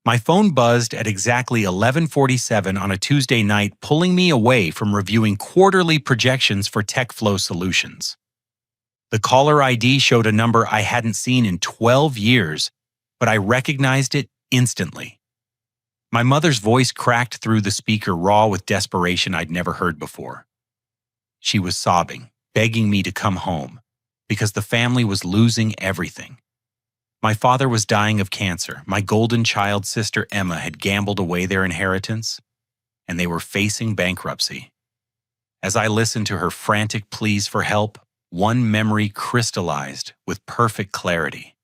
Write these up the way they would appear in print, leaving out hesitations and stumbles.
My phone buzzed at exactly 11:47 on a Tuesday night, pulling me away from reviewing quarterly projections for Techflow solutions. The caller ID showed a number I hadn't seen in 12 years, but I recognized it instantly. My mother's voice cracked through the speaker, raw with desperation I'd never heard before. She was sobbing, begging me to come home, because the family was losing everything. My father was dying of cancer. My golden child sister Emma had gambled away their inheritance, and they were facing bankruptcy. As I listened to her frantic pleas for help, one memory crystallized with perfect clarity.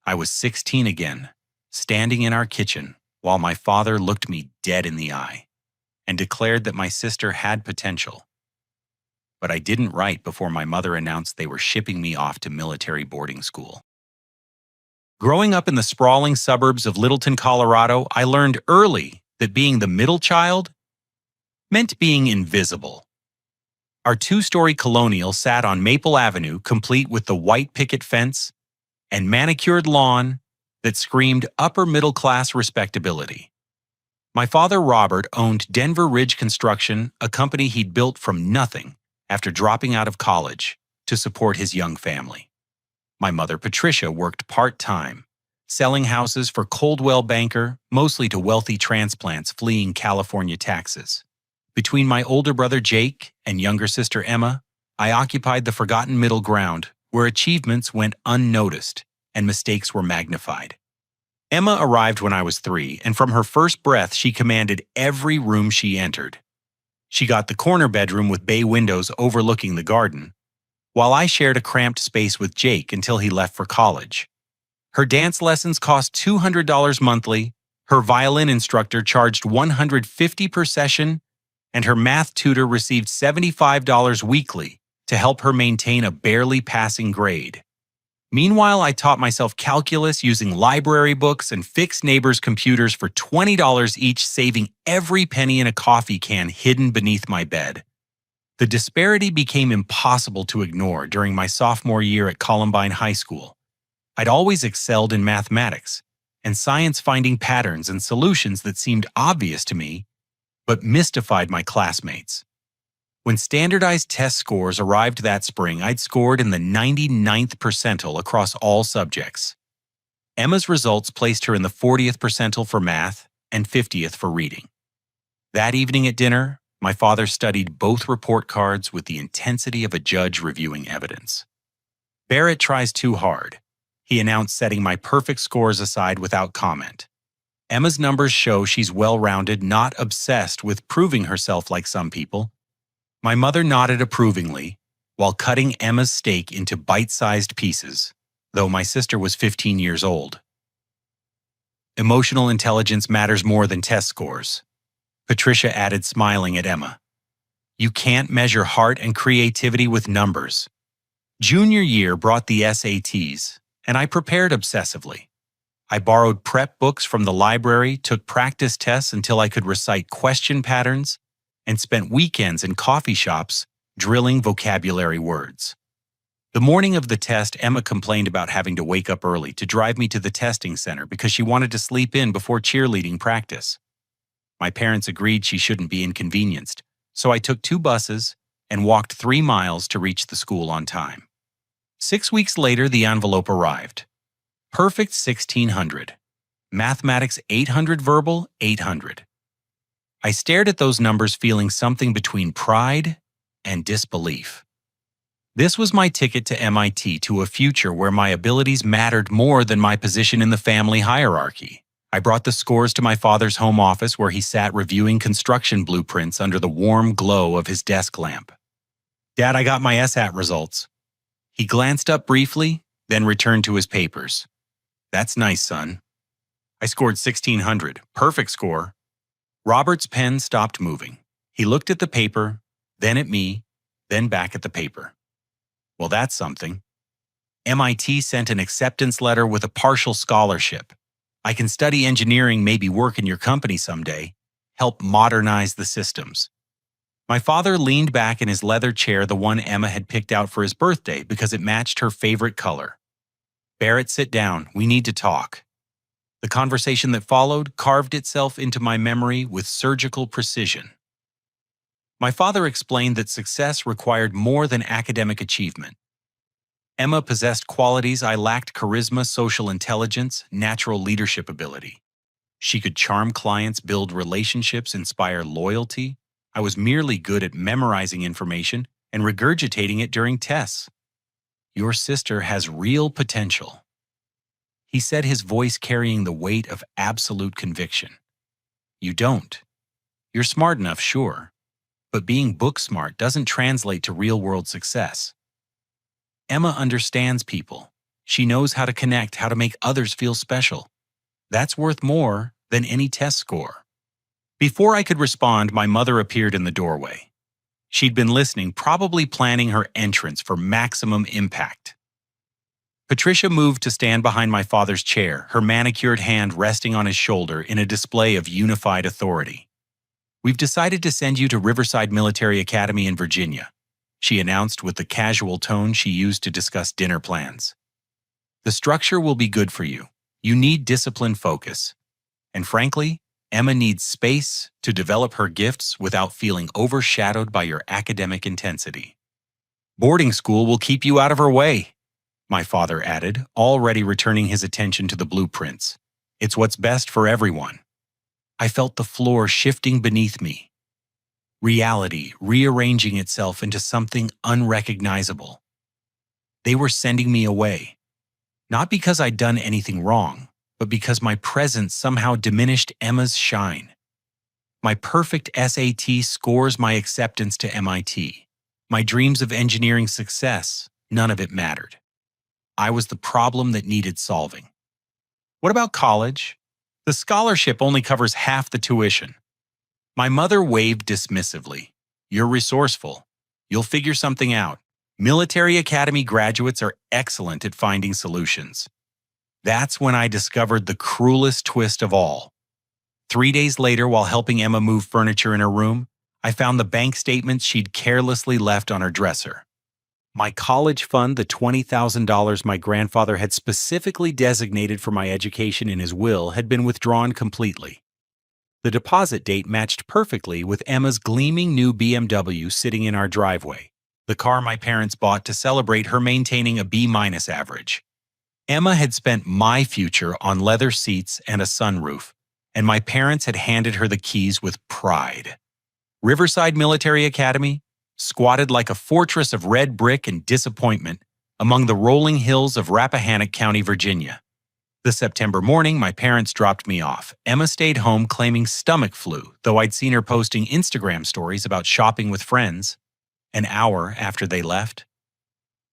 I was 16 again, standing in our kitchen, while my father looked me dead in the eye and declared that my sister had potential. But I didn't write before my mother announced they were shipping me off to military boarding school. Growing up in the sprawling suburbs of Littleton, Colorado, I learned early that being the middle child meant being invisible. Our two-story colonial sat on Maple Avenue, complete with the white picket fence and manicured lawn that screamed upper-middle-class respectability. My father, Robert, owned Denver Ridge Construction, a company he'd built from nothing after dropping out of college to support his young family. My mother, Patricia, worked part-time, selling houses for Coldwell Banker, mostly to wealthy transplants fleeing California taxes. Between my older brother, Jake, and younger sister, Emma, I occupied the forgotten middle ground where achievements went unnoticed and mistakes were magnified. Emma arrived when I was 3, and from her first breath, she commanded every room she entered. She got the corner bedroom with bay windows overlooking the garden, while I shared a cramped space with Jake until he left for college. Her dance lessons cost $200 monthly, her violin instructor charged $150 per session, and her math tutor received $75 weekly to help her maintain a barely passing grade. Meanwhile, I taught myself calculus using library books and fixed neighbors' computers for $20 each, saving every penny in a coffee can hidden beneath my bed. The disparity became impossible to ignore during my sophomore year at Columbine High School. I'd always excelled in mathematics and science, finding patterns and solutions that seemed obvious to me, but mystified my classmates. When standardized test scores arrived that spring, I'd scored in the 99th percentile across all subjects. Emma's results placed her in the 40th percentile for math and 50th for reading. That evening at dinner, my father studied both report cards with the intensity of a judge reviewing evidence. "Barrett tries too hard," he announced, setting my perfect scores aside without comment. "Emma's numbers show she's well-rounded, not obsessed with proving herself like some people." My mother nodded approvingly while cutting Emma's steak into bite-sized pieces, though my sister was 15 years old. "Emotional intelligence matters more than test scores," Patricia added, smiling at Emma. "You can't measure heart and creativity with numbers." Junior year brought the SATs, and I prepared obsessively. I borrowed prep books from the library, took practice tests until I could recite question patterns, and spent weekends in coffee shops drilling vocabulary words. The morning of the test, Emma complained about having to wake up early to drive me to the testing center because she wanted to sleep in before cheerleading practice. My parents agreed she shouldn't be inconvenienced, so I took 2 buses and walked 3 miles to reach the school on time. 6 weeks later, the envelope arrived. Perfect 1600. Mathematics 800, verbal 800. I stared at those numbers, feeling something between pride and disbelief. This was my ticket to MIT, to a future where my abilities mattered more than my position in the family hierarchy. I brought the scores to my father's home office, where he sat reviewing construction blueprints under the warm glow of his desk lamp. "Dad, I got my SAT results." He glanced up briefly, then returned to his papers. "That's nice, son." "I scored 1600, perfect score." Robert's pen stopped moving. He looked at the paper, then at me, then back at the paper. "Well, that's something. MIT sent an acceptance letter with a partial scholarship. I can study engineering, maybe work in your company someday, help modernize the systems." My father leaned back in his leather chair, the one Emma had picked out for his birthday because it matched her favorite color. "Barrett, sit down. We need to talk." The conversation that followed carved itself into my memory with surgical precision. My father explained that success required more than academic achievement. Emma possessed qualities I lacked: charisma, social intelligence, natural leadership ability. She could charm clients, build relationships, inspire loyalty. I was merely good at memorizing information and regurgitating it during tests. Your sister has real potential, he said, his voice carrying the weight of absolute conviction. You don't. You're smart enough, sure, but being book smart doesn't translate to real-world success. Emma understands people. She knows how to connect, how to make others feel special. That's worth more than any test score. Before I could respond, my mother appeared in the doorway. She'd been listening, probably planning her entrance for maximum impact. Patricia moved to stand behind my father's chair, her manicured hand resting on his shoulder in a display of unified authority. We've decided to send you to Riverside Military Academy in Virginia, she announced with the casual tone she used to discuss dinner plans. The structure will be good for you. You need discipline, focus. And frankly, Emma needs space to develop her gifts without feeling overshadowed by your academic intensity. Boarding school will keep you out of her way, my father added, already returning his attention to the blueprints. It's what's best for everyone. I felt the floor shifting beneath me. Reality rearranging itself into something unrecognizable. They were sending me away. Not because I'd done anything wrong, but because my presence somehow diminished Emma's shine. My perfect SAT scores, my acceptance to MIT, my dreams of engineering success, none of it mattered. I was the problem that needed solving. What about college? The scholarship only covers half the tuition. My mother waved dismissively. You're resourceful. You'll figure something out. Military Academy graduates are excellent at finding solutions. That's when I discovered the cruelest twist of all. 3 days later, while helping Emma move furniture in her room, I found the bank statements she'd carelessly left on her dresser. My college fund, the $20,000 my grandfather had specifically designated for my education in his will, had been withdrawn completely. The deposit date matched perfectly with Emma's gleaming new BMW sitting in our driveway, the car my parents bought to celebrate her maintaining a B- average. Emma had spent my future on leather seats and a sunroof, and my parents had handed her the keys with pride. Riverside Military Academy, squatted like a fortress of red brick and disappointment among the rolling hills of Rappahannock County, Virginia. The September morning my parents dropped me off, Emma stayed home claiming stomach flu, though I'd seen her posting Instagram stories about shopping with friends. An hour after they left,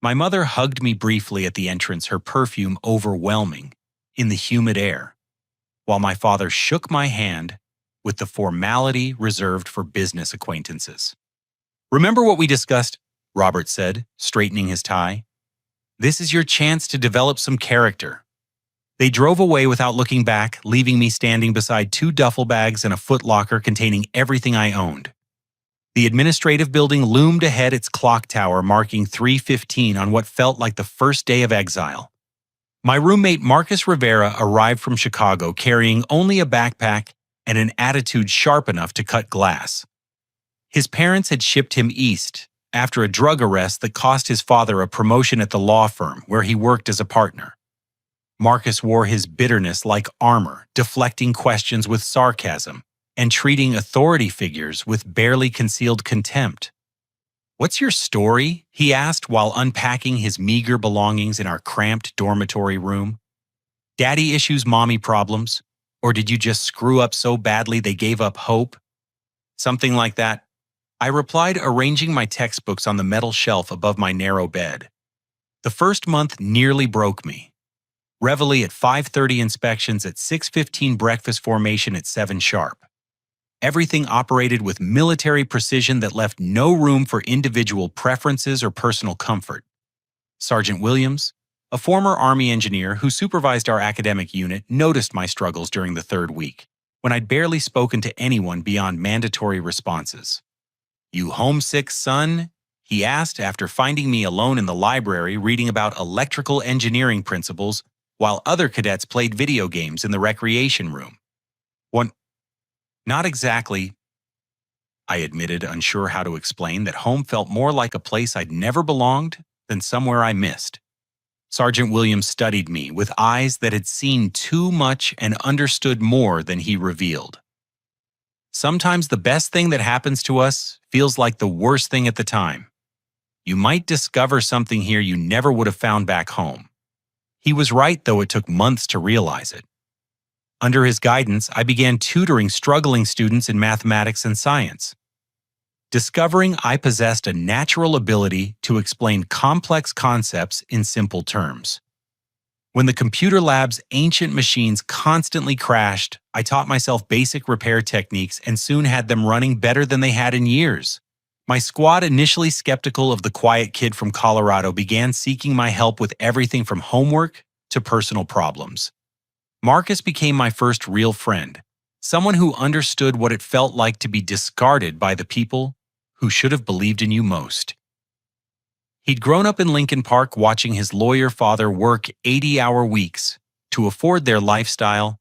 my mother hugged me briefly at the entrance, her perfume overwhelming in the humid air, while my father shook my hand with the formality reserved for business acquaintances. Remember what we discussed, Robert said, straightening his tie. This is your chance to develop some character. They drove away without looking back, leaving me standing beside 2 duffel bags and a footlocker containing everything I owned. The administrative building loomed ahead, its clock tower marking 3:15 on what felt like the first day of Exile. My roommate Marcus Rivera arrived from Chicago carrying only a backpack and an attitude sharp enough to cut glass. His parents had shipped him east after a drug arrest that cost his father a promotion at the law firm where he worked as a partner. Marcus wore his bitterness like armor, deflecting questions with sarcasm and treating authority figures with barely concealed contempt. "What's your story?" he asked while unpacking his meager belongings in our cramped dormitory room. "Daddy issues, mommy problems? Or did you just screw up so badly they gave up hope?" "Something like that," I replied, arranging my textbooks on the metal shelf above my narrow bed. The first month nearly broke me. Reveille at 5:30, inspections at 6:15, breakfast formation at 7 sharp. Everything operated with military precision that left no room for individual preferences or personal comfort. Sergeant Williams, a former Army engineer who supervised our academic unit, noticed my struggles during the 3rd week, when I'd barely spoken to anyone beyond mandatory responses. "You homesick, son?" he asked after finding me alone in the library reading about electrical engineering principles while other cadets played video games in the recreation room. One, not exactly, I admitted, unsure how to explain that home felt more like a place I'd never belonged than somewhere I missed. Sergeant Williams studied me with eyes that had seen too much and understood more than he revealed. Sometimes the best thing that happens to us feels like the worst thing at the time. You might discover something here you never would have found back home. He was right, though it took months to realize it. Under his guidance, I began tutoring struggling students in mathematics and science. Discovering I possessed a natural ability to explain complex concepts in simple terms. When the computer lab's ancient machines constantly crashed, I taught myself basic repair techniques and soon had them running better than they had in years. My squad, initially skeptical of the quiet kid from Colorado, began seeking my help with everything from homework to personal problems. Marcus became my first real friend, someone who understood what it felt like to be discarded by the people who should have believed in you most. He'd grown up in Lincoln Park watching his lawyer father work 80-hour weeks to afford their lifestyle,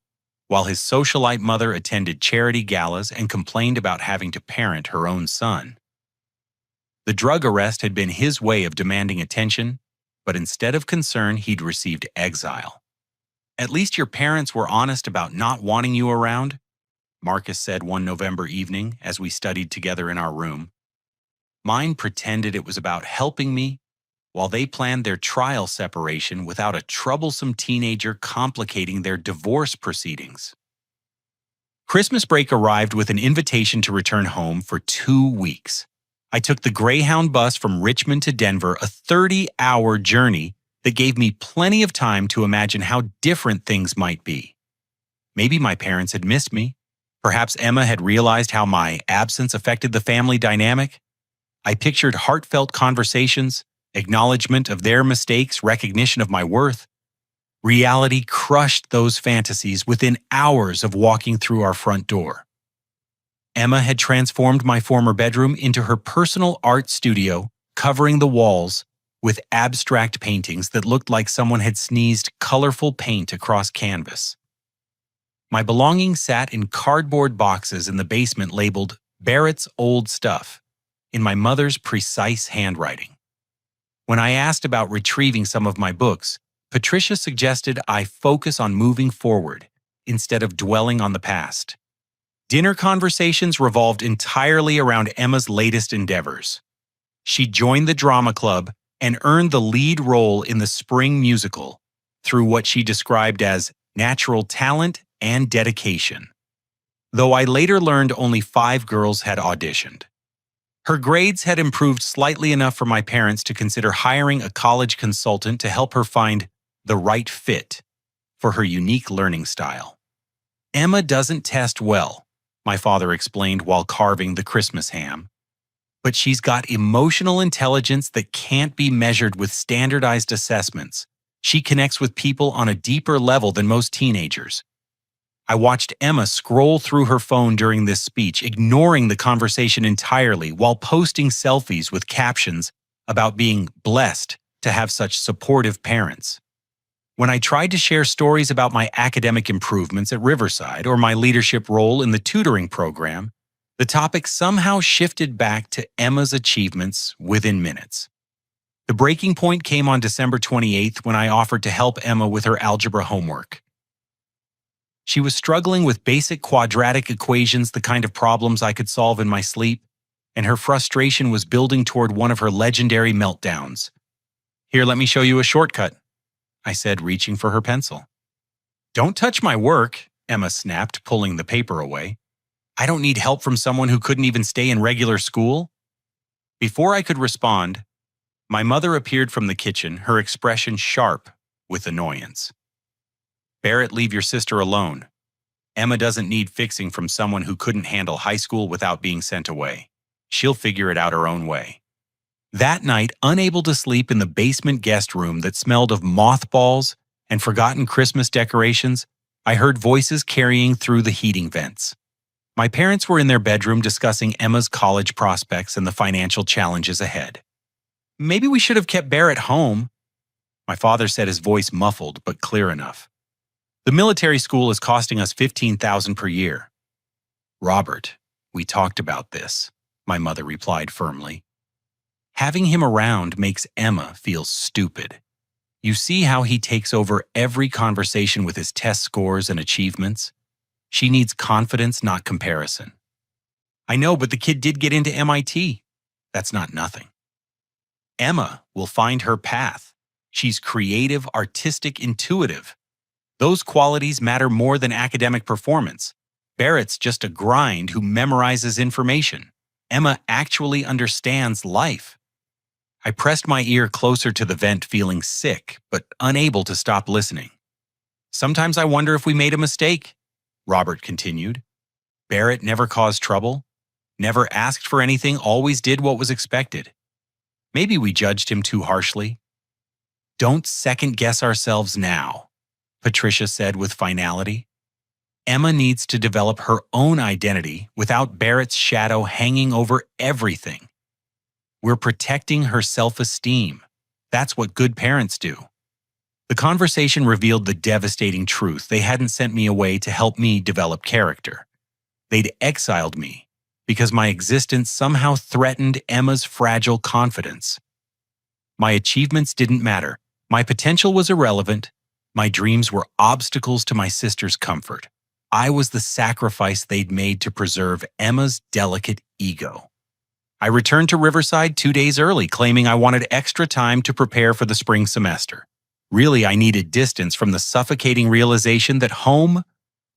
while his socialite mother attended charity galas and complained about having to parent her own son. The drug arrest had been his way of demanding attention, but instead of concern, he'd received exile. "At least your parents were honest about not wanting you around," Marcus said one November evening as we studied together in our room. Mine pretended it was about helping me, while they planned their trial separation without a troublesome teenager complicating their divorce proceedings. Christmas break arrived with an invitation to return home for 2 weeks. I took the Greyhound bus from Richmond to Denver, a 30-hour journey that gave me plenty of time to imagine how different things might be. Maybe my parents had missed me. Perhaps Emma had realized how my absence affected the family dynamic. I pictured heartfelt conversations, acknowledgement of their mistakes, recognition of my worth. Reality crushed those fantasies within hours of walking through our front door. Emma had transformed my former bedroom into her personal art studio, covering the walls with abstract paintings that looked like someone had sneezed colorful paint across canvas. My belongings sat in cardboard boxes in the basement labeled Barrett's Old Stuff, in my mother's precise handwriting. When I asked about retrieving some of my books, Patricia suggested I focus on moving forward instead of dwelling on the past. Dinner conversations revolved entirely around Emma's latest endeavors. She joined the drama club and earned the lead role in the spring musical through what she described as natural talent and dedication, though I later learned only 5 girls had auditioned. Her grades had improved slightly enough for my parents to consider hiring a college consultant to help her find the right fit for her unique learning style. "Emma doesn't test well," my father explained while carving the Christmas ham, "but she's got emotional intelligence that can't be measured with standardized assessments. She connects with people on a deeper level than most teenagers." I watched Emma scroll through her phone during this speech, ignoring the conversation entirely while posting selfies with captions about being blessed to have such supportive parents. When I tried to share stories about my academic improvements at Riverside or my leadership role in the tutoring program, the topic somehow shifted back to Emma's achievements within minutes. The breaking point came on December 28th when I offered to help Emma with her algebra homework. She was struggling with basic quadratic equations, the kind of problems I could solve in my sleep, and her frustration was building toward one of her legendary meltdowns. "Here, let me show you a shortcut," I said, reaching for her pencil. "Don't touch my work," Emma snapped, pulling the paper away. "I don't need help from someone who couldn't even stay in regular school." Before I could respond, my mother appeared from the kitchen, her expression sharp with annoyance. "Barrett, leave your sister alone. Emma doesn't need fixing from someone who couldn't handle high school without being sent away. She'll figure it out her own way." That night, unable to sleep in the basement guest room that smelled of mothballs and forgotten Christmas decorations, I heard voices carrying through the heating vents. My parents were in their bedroom discussing Emma's college prospects and the financial challenges ahead. "Maybe we should have kept Barrett home," My father said, his voice muffled but clear enough. The military school is costing us $15,000 per year. Robert, we talked about this, my mother replied firmly. Having him around makes Emma feel stupid. You see how he takes over every conversation with his test scores and achievements? She needs confidence, not comparison. I know, but the kid did get into MIT. That's not nothing. Emma will find her path. She's creative, artistic, intuitive. Those qualities matter more than academic performance. Barrett's just a grind who memorizes information. Emma actually understands life. I pressed my ear closer to the vent, feeling sick, but unable to stop listening. Sometimes I wonder if we made a mistake, Robert continued. Barrett never caused trouble, never asked for anything, always did what was expected. Maybe we judged him too harshly. Don't second-guess ourselves now, Patricia said with finality. Emma needs to develop her own identity without Barrett's shadow hanging over everything. We're protecting her self-esteem. That's what good parents do. The conversation revealed the devastating truth. They hadn't sent me away to help me develop character. They'd exiled me because my existence somehow threatened Emma's fragile confidence. My achievements didn't matter. My potential was irrelevant. My dreams were obstacles to my sister's comfort. I was the sacrifice they'd made to preserve Emma's delicate ego. I returned to Riverside 2 days early, claiming I wanted extra time to prepare for the spring semester. Really, I needed distance from the suffocating realization that home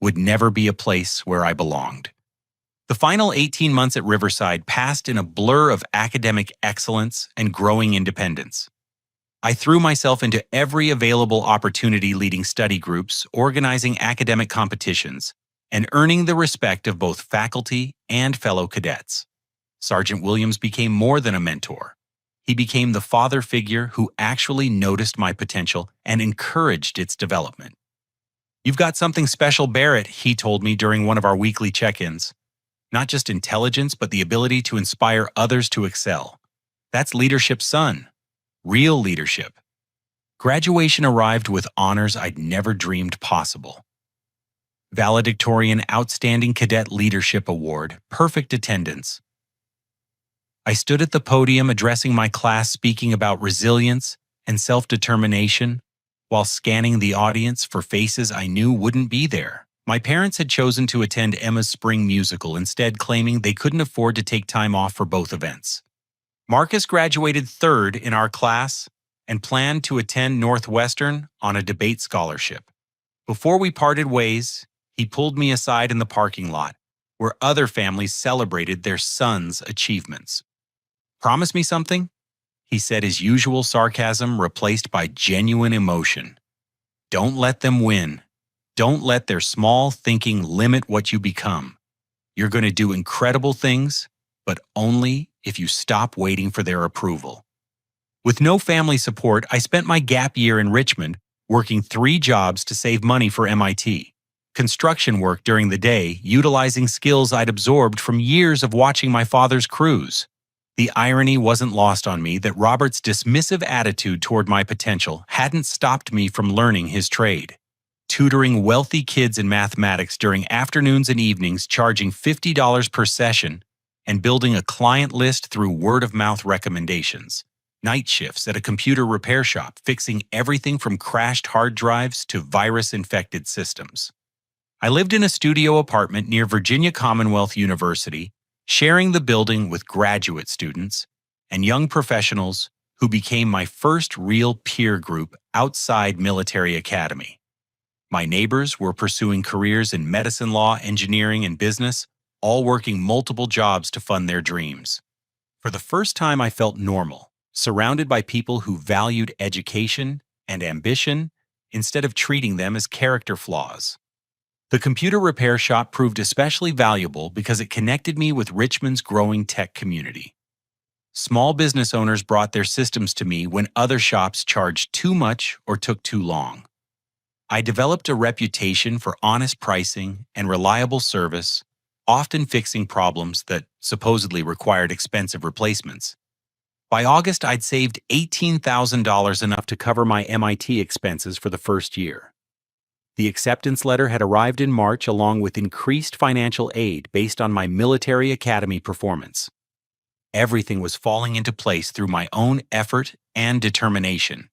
would never be a place where I belonged. The final 18 months at Riverside passed in a blur of academic excellence and growing independence. I threw myself into every available opportunity, leading study groups, organizing academic competitions, and earning the respect of both faculty and fellow cadets. Sergeant Williams became more than a mentor. He became the father figure who actually noticed my potential and encouraged its development. You've got something special, Barrett, he told me during one of our weekly check-ins. Not just intelligence, but the ability to inspire others to excel. That's leadership, son. Real leadership. Graduation arrived with honors I'd never dreamed possible. Valedictorian Outstanding Cadet Leadership Award, perfect attendance. I stood at the podium addressing my class, speaking about resilience and self-determination while scanning the audience for faces I knew wouldn't be there. My parents had chosen to attend Emma's spring musical, instead claiming they couldn't afford to take time off for both events. Marcus graduated third in our class and planned to attend Northwestern on a debate scholarship. Before we parted ways, he pulled me aside in the parking lot, where other families celebrated their sons' achievements. Promise me something? He said, his usual sarcasm replaced by genuine emotion. Don't let them win. Don't let their small thinking limit what you become. You're going to do incredible things, but only if you stop waiting for their approval. With no family support, I spent my gap year in Richmond working 3 jobs to save money for MIT. Construction work during the day, utilizing skills I'd absorbed from years of watching my father's crews. The irony wasn't lost on me that Robert's dismissive attitude toward my potential hadn't stopped me from learning his trade. Tutoring wealthy kids in mathematics during afternoons and evenings, charging $50 per session, and building a client list through word-of-mouth recommendations. Night shifts at a computer repair shop, fixing everything from crashed hard drives to virus-infected systems. I lived in a studio apartment near Virginia Commonwealth University, sharing the building with graduate students and young professionals who became my first real peer group outside military academy. My neighbors were pursuing careers in medicine, law, engineering, and business, all working multiple jobs to fund their dreams. For the first time, I felt normal, surrounded by people who valued education and ambition instead of treating them as character flaws. The computer repair shop proved especially valuable because it connected me with Richmond's growing tech community. Small business owners brought their systems to me when other shops charged too much or took too long. I developed a reputation for honest pricing and reliable service, often fixing problems that supposedly required expensive replacements. By August, I'd saved $18,000, enough to cover my MIT expenses for the first year. The acceptance letter had arrived in March along with increased financial aid based on my military academy performance. Everything was falling into place through my own effort and determination.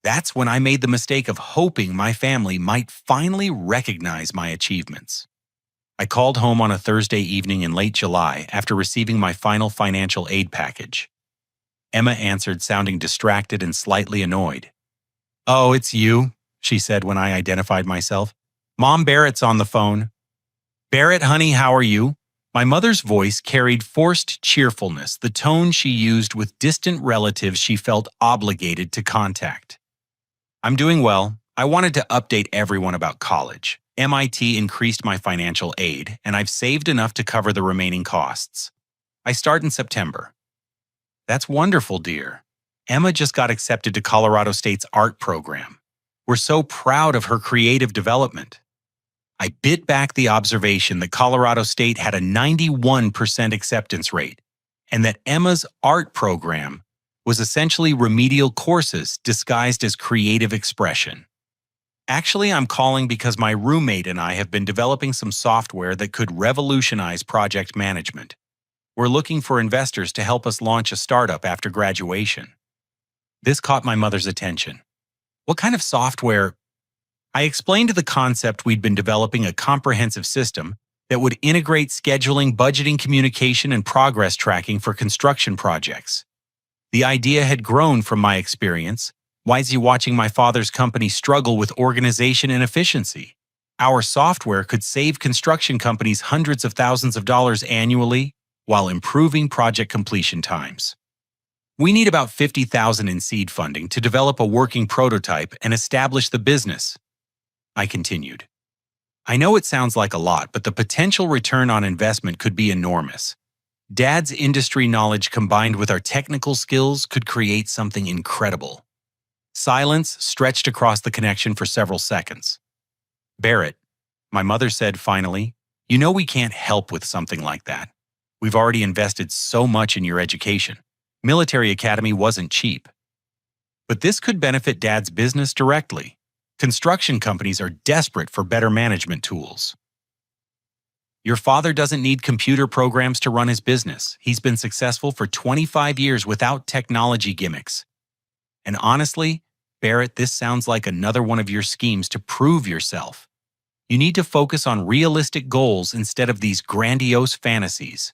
That's when I made the mistake of hoping my family might finally recognize my achievements. I called home on a Thursday evening in late July after receiving my final financial aid package. Emma answered, sounding distracted and slightly annoyed. "Oh, it's you," she said when I identified myself. "Mom, Barrett's on the phone." "Barrett, honey, how are you?" My mother's voice carried forced cheerfulness, the tone she used with distant relatives she felt obligated to contact. "I'm doing well. I wanted to update everyone about college. MIT increased my financial aid, and I've saved enough to cover the remaining costs. I start in September." "That's wonderful, dear. Emma just got accepted to Colorado State's art program. We're so proud of her creative development." I bit back the observation that Colorado State had a 91% acceptance rate, and that Emma's art program was essentially remedial courses disguised as creative expression. "Actually, I'm calling because my roommate and I have been developing some software that could revolutionize project management. We're looking for investors to help us launch a startup after graduation." This caught my mother's attention. "What kind of software?" I explained the concept. We'd been developing a comprehensive system that would integrate scheduling, budgeting, communication, and progress tracking for construction projects. The idea had grown from my experience, wisely watching my father's company struggle with organization and efficiency. Our software could save construction companies hundreds of thousands of dollars annually while improving project completion times. "We need about $50,000 in seed funding to develop a working prototype and establish the business," I continued. "I know it sounds like a lot, but the potential return on investment could be enormous. Dad's industry knowledge combined with our technical skills could create something incredible." Silence stretched across the connection for several seconds. "Barrett," my mother said finally, "you know we can't help with something like that. We've already invested so much in your education. Military academy wasn't cheap. But this could benefit Dad's business directly. Construction companies are desperate for better management tools. Your father doesn't need computer programs to run his business. He's been successful for 25 years without technology gimmicks. And honestly, Barrett, this sounds like another one of your schemes to prove yourself. You need to focus on realistic goals instead of these grandiose fantasies."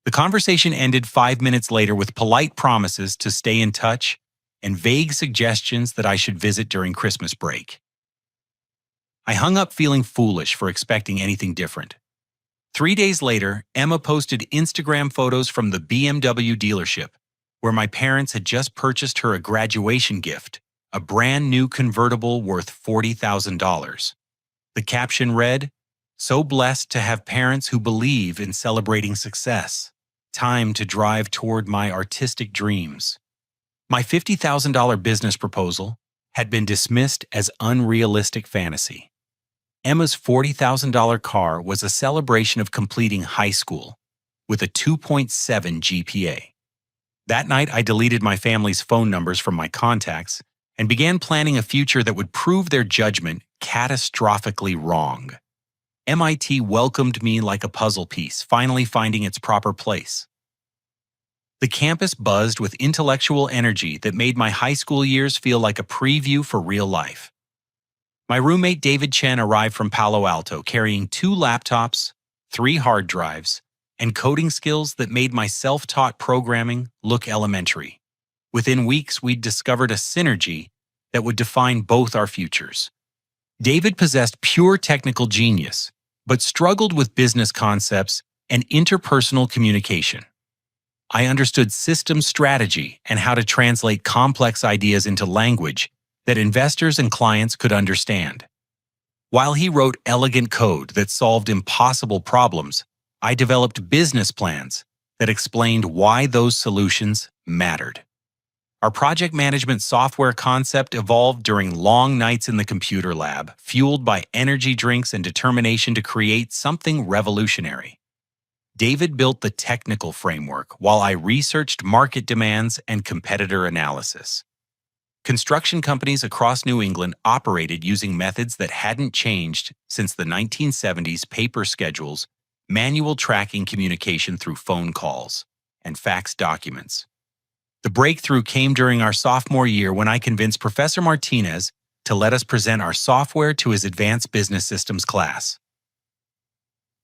The conversation ended 5 minutes later with polite promises to stay in touch and vague suggestions that I should visit during Christmas break. I hung up feeling foolish for expecting anything different. 3 days later, Emma posted Instagram photos from the BMW dealership, where my parents had just purchased her a graduation gift, a brand new convertible worth $40,000. The caption read, "So blessed to have parents who believe in celebrating success. Time to drive toward my artistic dreams." My $50,000 business proposal had been dismissed as unrealistic fantasy. Emma's $40,000 car was a celebration of completing high school with a 2.7 GPA. That night, I deleted my family's phone numbers from my contacts and began planning a future that would prove their judgment catastrophically wrong. MIT welcomed me like a puzzle piece, finally finding its proper place. The campus buzzed with intellectual energy that made my high school years feel like a preview for real life. My roommate David Chen arrived from Palo Alto carrying 2 laptops, 3 hard drives, and coding skills that made my self-taught programming look elementary. Within weeks, we'd discovered a synergy that would define both our futures. David possessed pure technical genius, but struggled with business concepts and interpersonal communication. I understood systems strategy and how to translate complex ideas into language that investors and clients could understand. While he wrote elegant code that solved impossible problems, I developed business plans that explained why those solutions mattered. Our project management software concept evolved during long nights in the computer lab, fueled by energy drinks and determination to create something revolutionary. David built the technical framework while I researched market demands and competitor analysis. Construction companies across New England operated using methods that hadn't changed since the 1970s: paper schedules, manual tracking communication through phone calls, and fax documents. The breakthrough came during our sophomore year when I convinced Professor Martinez to let us present our software to his advanced business systems class.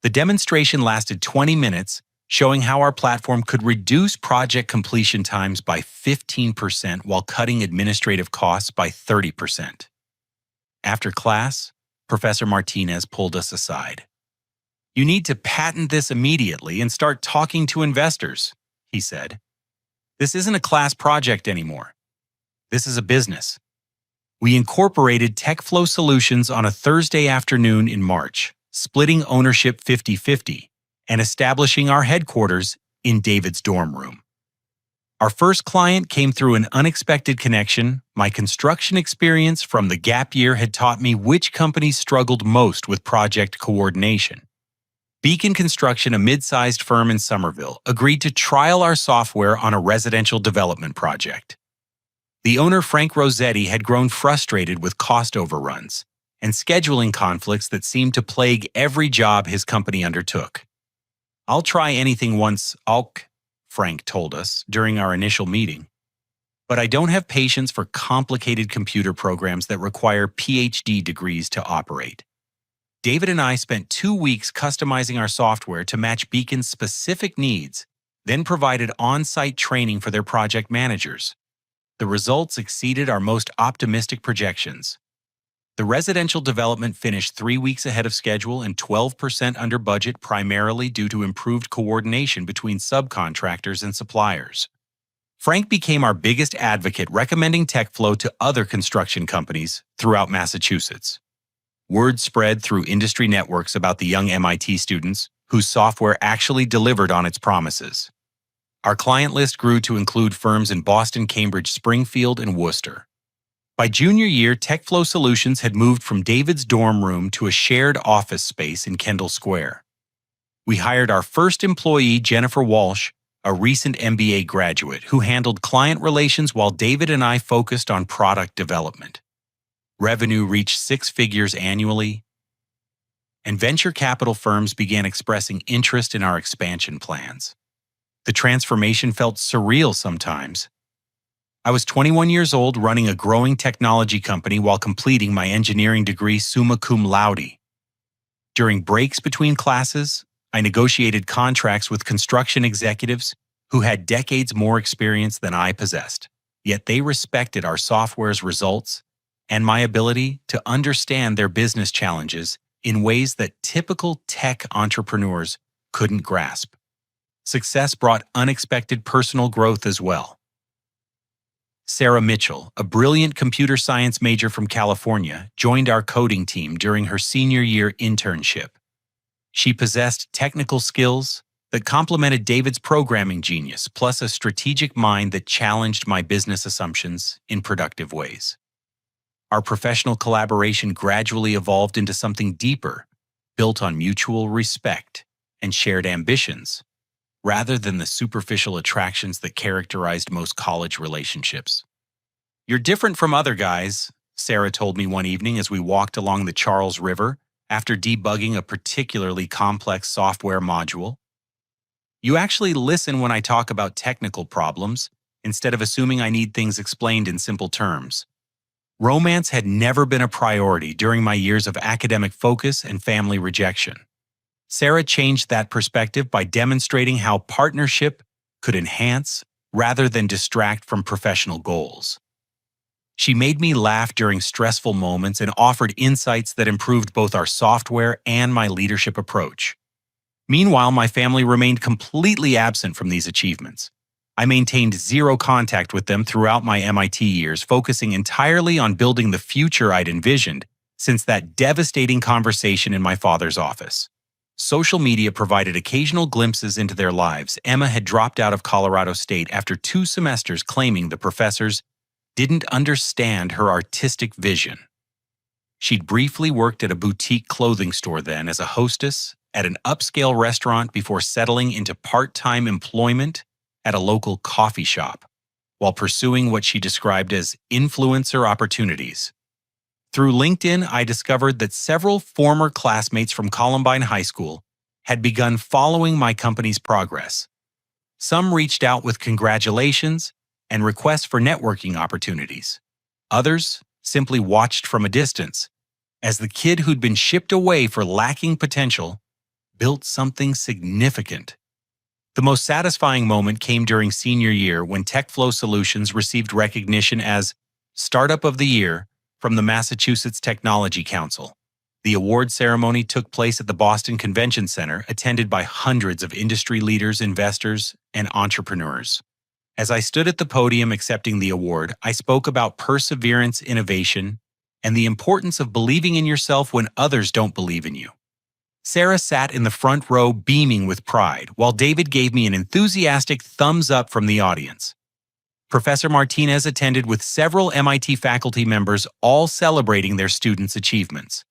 The demonstration lasted 20 minutes, showing how our platform could reduce project completion times by 15% while cutting administrative costs by 30%. After class, Professor Martinez pulled us aside. "You need to patent this immediately and start talking to investors," he said. "This isn't a class project anymore. This is a business." We incorporated Techflow solutions on a Thursday afternoon in March, splitting ownership 50-50, and establishing our headquarters in David's dorm room. Our first client came through an unexpected connection. My construction experience from the gap year had taught me which companies struggled most with project coordination. Beacon Construction, a mid-sized firm in Somerville, agreed to trial our software on a residential development project. The owner, Frank Rossetti, had grown frustrated with cost overruns and scheduling conflicts that seemed to plague every job his company undertook. "I'll try anything once, Frank told us during our initial meeting. "But I don't have patience for complicated computer programs that require PhD degrees to operate." David and I spent 2 weeks customizing our software to match Beacon's specific needs, then provided on-site training for their project managers. The results exceeded our most optimistic projections. The residential development finished 3 weeks ahead of schedule and 12% under budget, primarily due to improved coordination between subcontractors and suppliers. Frank became our biggest advocate, recommending Techflow to other construction companies throughout Massachusetts. Word spread through industry networks about the young MIT students whose software actually delivered on its promises. Our client list grew to include firms in Boston, Cambridge, Springfield, and Worcester. By junior year, Techflow Solutions had moved from David's dorm room to a shared office space in Kendall Square. We hired our first employee, Jennifer Walsh, a recent MBA graduate who handled client relations while David and I focused on product development. Revenue reached 6 figures annually, and venture capital firms began expressing interest in our expansion plans. The transformation felt surreal sometimes. I was 21 years old, running a growing technology company while completing my engineering degree summa cum laude. During breaks between classes, I negotiated contracts with construction executives who had decades more experience than I possessed, yet they respected our software's results and my ability to understand their business challenges in ways that typical tech entrepreneurs couldn't grasp. Success brought unexpected personal growth as well. Sarah Mitchell, a brilliant computer science major from California, joined our coding team during her senior year internship. She possessed technical skills that complemented David's programming genius, plus a strategic mind that challenged my business assumptions in productive ways. Our professional collaboration gradually evolved into something deeper, built on mutual respect and shared ambitions, rather than the superficial attractions that characterized most college relationships. "You're different from other guys," Sarah told me one evening as we walked along the Charles River after debugging a particularly complex software module. "You actually listen when I talk about technical problems, instead of assuming I need things explained in simple terms." Romance had never been a priority during my years of academic focus and family rejection. Sarah changed that perspective by demonstrating how partnership could enhance rather than distract from professional goals. She made me laugh during stressful moments and offered insights that improved both our software and my leadership approach. Meanwhile, my family remained completely absent from these achievements. I maintained zero contact with them throughout my MIT years, focusing entirely on building the future I'd envisioned since that devastating conversation in my father's office. Social media provided occasional glimpses into their lives. Emma had dropped out of Colorado State after 2 semesters, claiming the professors didn't understand her artistic vision. She'd briefly worked at a boutique clothing store then as a hostess at an upscale restaurant before settling into part-time employment at a local coffee shop, while pursuing what she described as influencer opportunities. Through LinkedIn, I discovered that several former classmates from Columbine High School had begun following my company's progress. Some reached out with congratulations and requests for networking opportunities. Others simply watched from a distance, as the kid who'd been shipped away for lacking potential built something significant. The most satisfying moment came during senior year when Techflow Solutions received recognition as Startup of the Year from the Massachusetts Technology Council. The award ceremony took place at the Boston Convention Center, attended by hundreds of industry leaders, investors, and entrepreneurs. As I stood at the podium accepting the award, I spoke about perseverance, innovation, and the importance of believing in yourself when others don't believe in you. Sarah sat in the front row beaming with pride, while David gave me an enthusiastic thumbs up from the audience. Professor Martinez attended with several MIT faculty members, all celebrating their students' achievements.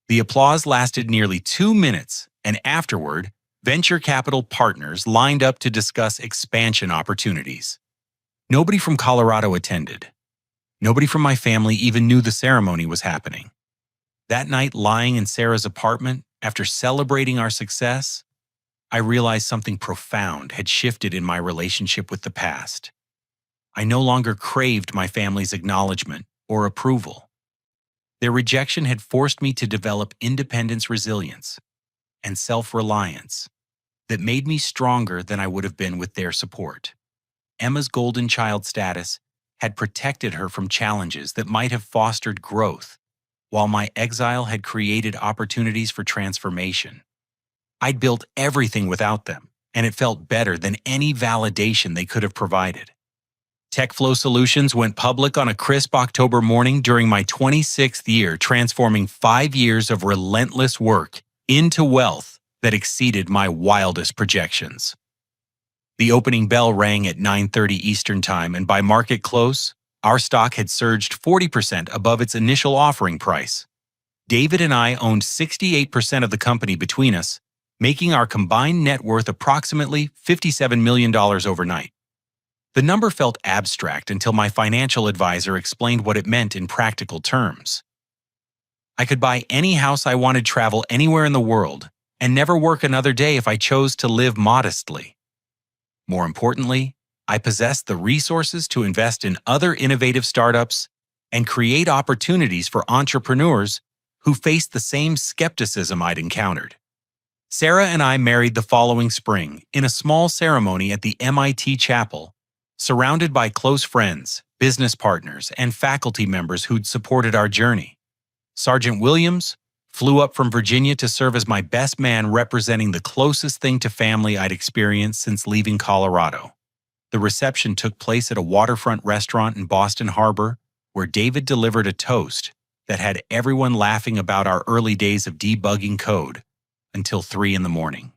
The applause lasted nearly 2 minutes, and afterward, venture capital partners lined up to discuss expansion opportunities. Nobody from Colorado attended. Nobody from my family even knew the ceremony was happening. That night, lying in Sarah's apartment, after celebrating our success, I realized something profound had shifted in my relationship with the past. I no longer craved my family's acknowledgement or approval. Their rejection had forced me to develop independence, resilience, and self-reliance that made me stronger than I would have been with their support. Emma's golden child status had protected her from challenges that might have fostered growth, while my exile had created opportunities for transformation. I'd built everything without them, and it felt better than any validation they could have provided. Techflow Solutions went public on a crisp October morning during my 26th year, transforming 5 years of relentless work into wealth that exceeded my wildest projections. The opening bell rang at 9:30 Eastern Time, and by market close, our stock had surged 40% above its initial offering price. David and I owned 68% of the company between us, making our combined net worth approximately $57 million overnight. The number felt abstract until my financial advisor explained what it meant in practical terms. I could buy any house I wanted, travel anywhere in the world, and never work another day if I chose to live modestly. More importantly, I possessed the resources to invest in other innovative startups and create opportunities for entrepreneurs who faced the same skepticism I'd encountered. Sarah and I married the following spring in a small ceremony at the MIT chapel, surrounded by close friends, business partners, and faculty members who'd supported our journey. Sergeant Williams flew up from Virginia to serve as my best man, representing the closest thing to family I'd experienced since leaving Colorado. The reception took place at a waterfront restaurant in Boston Harbor, where David delivered a toast that had everyone laughing about our early days of debugging code until 3 a.m.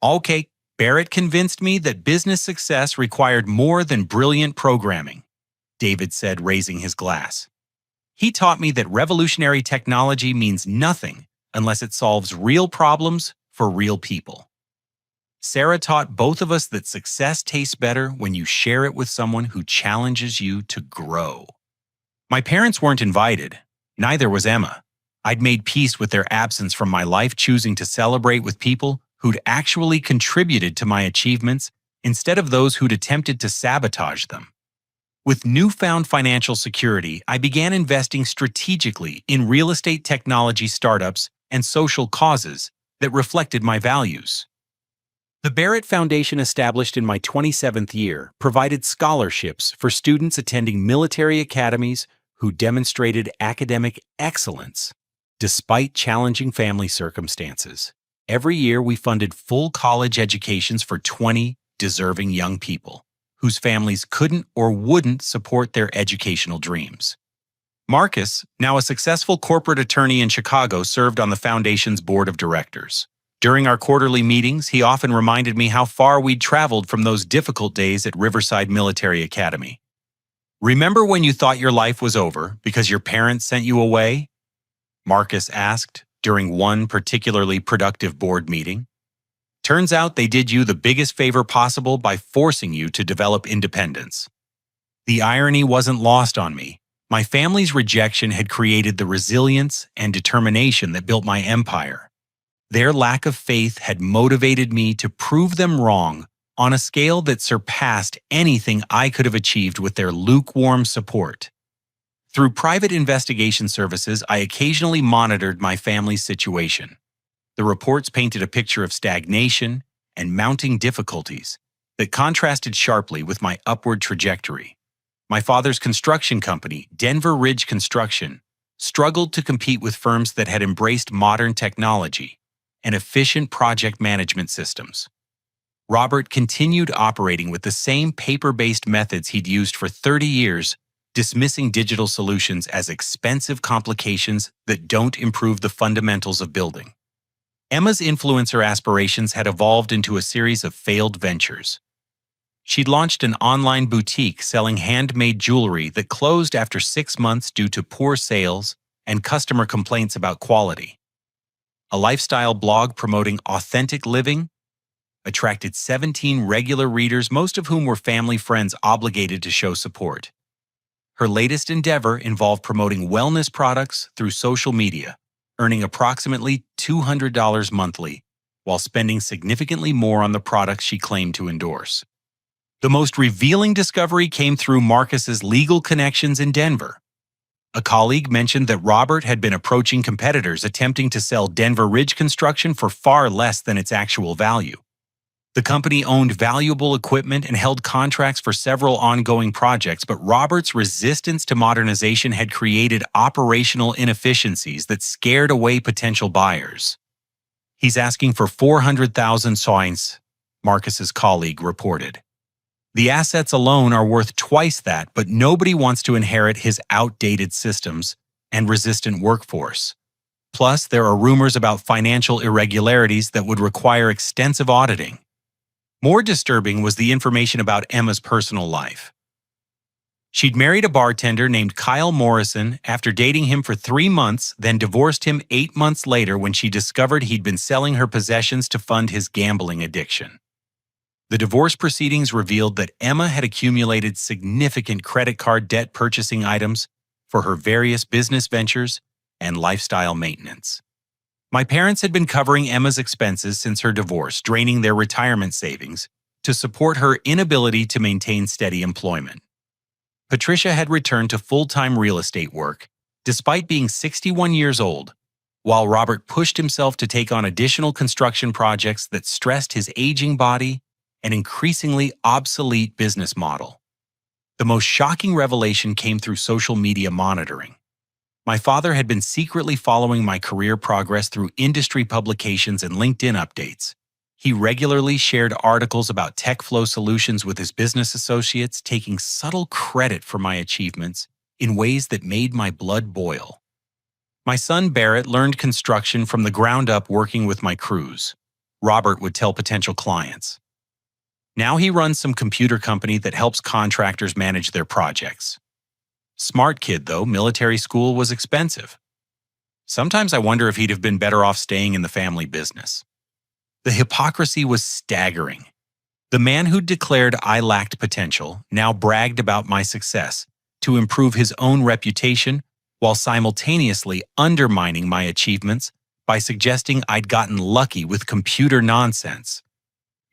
Okay, Barrett convinced me that business success required more than brilliant programming, David said, raising his glass. He taught me that revolutionary technology means nothing unless it solves real problems for real people. Sarah taught both of us that success tastes better when you share it with someone who challenges you to grow. My parents weren't invited. Neither was Emma. I'd made peace with their absence from my life, choosing to celebrate with people who'd actually contributed to my achievements instead of those who'd attempted to sabotage them. With newfound financial security, I began investing strategically in real estate technology startups and social causes that reflected my values. The Barrett Foundation, established in my 27th year, provided scholarships for students attending military academies who demonstrated academic excellence despite challenging family circumstances. Every year, we funded full college educations for 20 deserving young people whose families couldn't or wouldn't support their educational dreams. Marcus, now a successful corporate attorney in Chicago, served on the foundation's board of directors. During our quarterly meetings, he often reminded me how far we'd traveled from those difficult days at Riverside Military Academy. "Remember when you thought your life was over because your parents sent you away?" Marcus asked during one particularly productive board meeting. Turns out they did you the biggest favor possible by forcing you to develop independence. The irony wasn't lost on me. My family's rejection had created the resilience and determination that built my empire. Their lack of faith had motivated me to prove them wrong on a scale that surpassed anything I could have achieved with their lukewarm support. Through private investigation services, I occasionally monitored my family's situation. The reports painted a picture of stagnation and mounting difficulties that contrasted sharply with my upward trajectory. My father's construction company, Denver Ridge Construction, struggled to compete with firms that had embraced modern technology and efficient project management systems. Robert continued operating with the same paper-based methods he'd used for 30 years, dismissing digital solutions as expensive complications that don't improve the fundamentals of building. Emma's influencer aspirations had evolved into a series of failed ventures. She'd launched an online boutique selling handmade jewelry that closed after 6 months due to poor sales and customer complaints about quality. A lifestyle blog promoting authentic living attracted 17 regular readers, most of whom were family friends obligated to show support. Her latest endeavor involved promoting wellness products through social media, earning approximately $200 monthly, while spending significantly more on the products she claimed to endorse. The most revealing discovery came through Marcus's legal connections in Denver. A colleague mentioned that Robert had been approaching competitors attempting to sell Denver Ridge Construction for far less than its actual value. The company owned valuable equipment and held contracts for several ongoing projects, but Robert's resistance to modernization had created operational inefficiencies that scared away potential buyers. "He's asking for 400,000 soins," Marcus's colleague reported. "The assets alone are worth twice that, but nobody wants to inherit his outdated systems and resistant workforce. Plus, there are rumors about financial irregularities that would require extensive auditing." More disturbing was the information about Emma's personal life. She'd married a bartender named Kyle Morrison after dating him for 3 months, then divorced him 8 months later when she discovered he'd been selling her possessions to fund his gambling addiction. The divorce proceedings revealed that Emma had accumulated significant credit card debt purchasing items for her various business ventures and lifestyle maintenance. My parents had been covering Emma's expenses since her divorce, draining their retirement savings to support her inability to maintain steady employment. Patricia had returned to full-time real estate work, despite being 61 years old, while Robert pushed himself to take on additional construction projects that stressed his aging body and increasingly obsolete business model. The most shocking revelation came through social media monitoring. My father had been secretly following my career progress through industry publications and LinkedIn updates. He regularly shared articles about Techflow solutions with his business associates, taking subtle credit for my achievements in ways that made my blood boil. My son Barrett learned construction from the ground up working with my crews, Robert would tell potential clients. Now he runs some computer company that helps contractors manage their projects. Smart kid, though, military school was expensive. Sometimes I wonder if he'd have been better off staying in the family business. The hypocrisy was staggering. The man who'd declared I lacked potential now bragged about my success to improve his own reputation while simultaneously undermining my achievements by suggesting I'd gotten lucky with computer nonsense.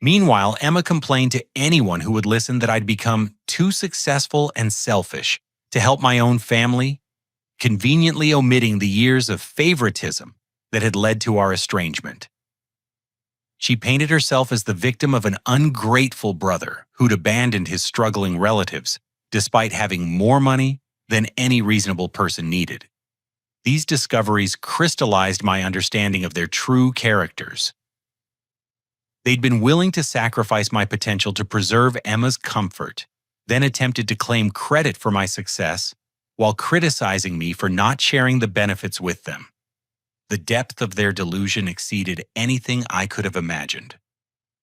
Meanwhile, Emma complained to anyone who would listen that I'd become too successful and selfish to help my own family, conveniently omitting the years of favoritism that had led to our estrangement. She painted herself as the victim of an ungrateful brother who'd abandoned his struggling relatives, despite having more money than any reasonable person needed. These discoveries crystallized my understanding of their true characters. They'd been willing to sacrifice my potential to preserve Emma's comfort, then attempted to claim credit for my success while criticizing me for not sharing the benefits with them. The depth of their delusion exceeded anything I could have imagined.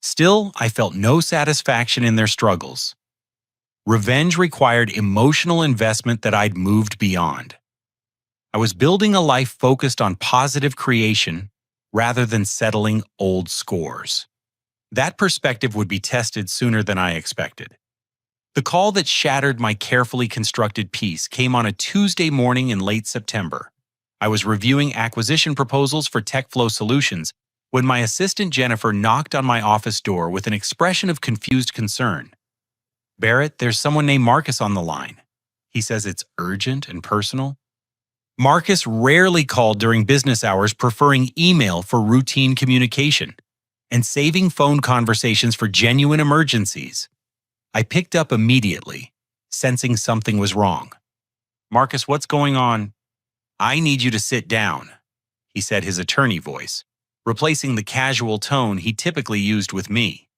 Still, I felt no satisfaction in their struggles. Revenge required emotional investment that I'd moved beyond. I was building a life focused on positive creation rather than settling old scores. That perspective would be tested sooner than I expected. The call that shattered my carefully constructed peace came on a Tuesday morning in late September. I was reviewing acquisition proposals for Techflow Solutions when my assistant Jennifer knocked on my office door with an expression of confused concern. "Barrett, there's someone named Marcus on the line. He says it's urgent and personal." Marcus rarely called during business hours, preferring email for routine communication and saving phone conversations for genuine emergencies. I picked up immediately, sensing something was wrong. "Marcus, what's going on?" "I need you to sit down," he said, his attorney voice, replacing the casual tone he typically used with me.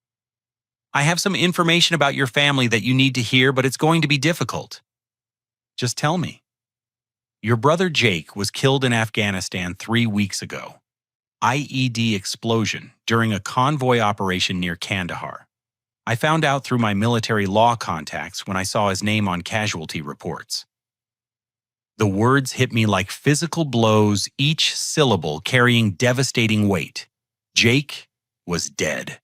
"I have some information about your family that you need to hear, but it's going to be difficult." "Just tell me." "Your brother Jake was killed in Afghanistan 3 weeks ago. IED explosion during a convoy operation near Kandahar. I found out through my military law contacts when I saw his name on casualty reports." The words hit me like physical blows, each syllable carrying devastating weight. Jake was dead.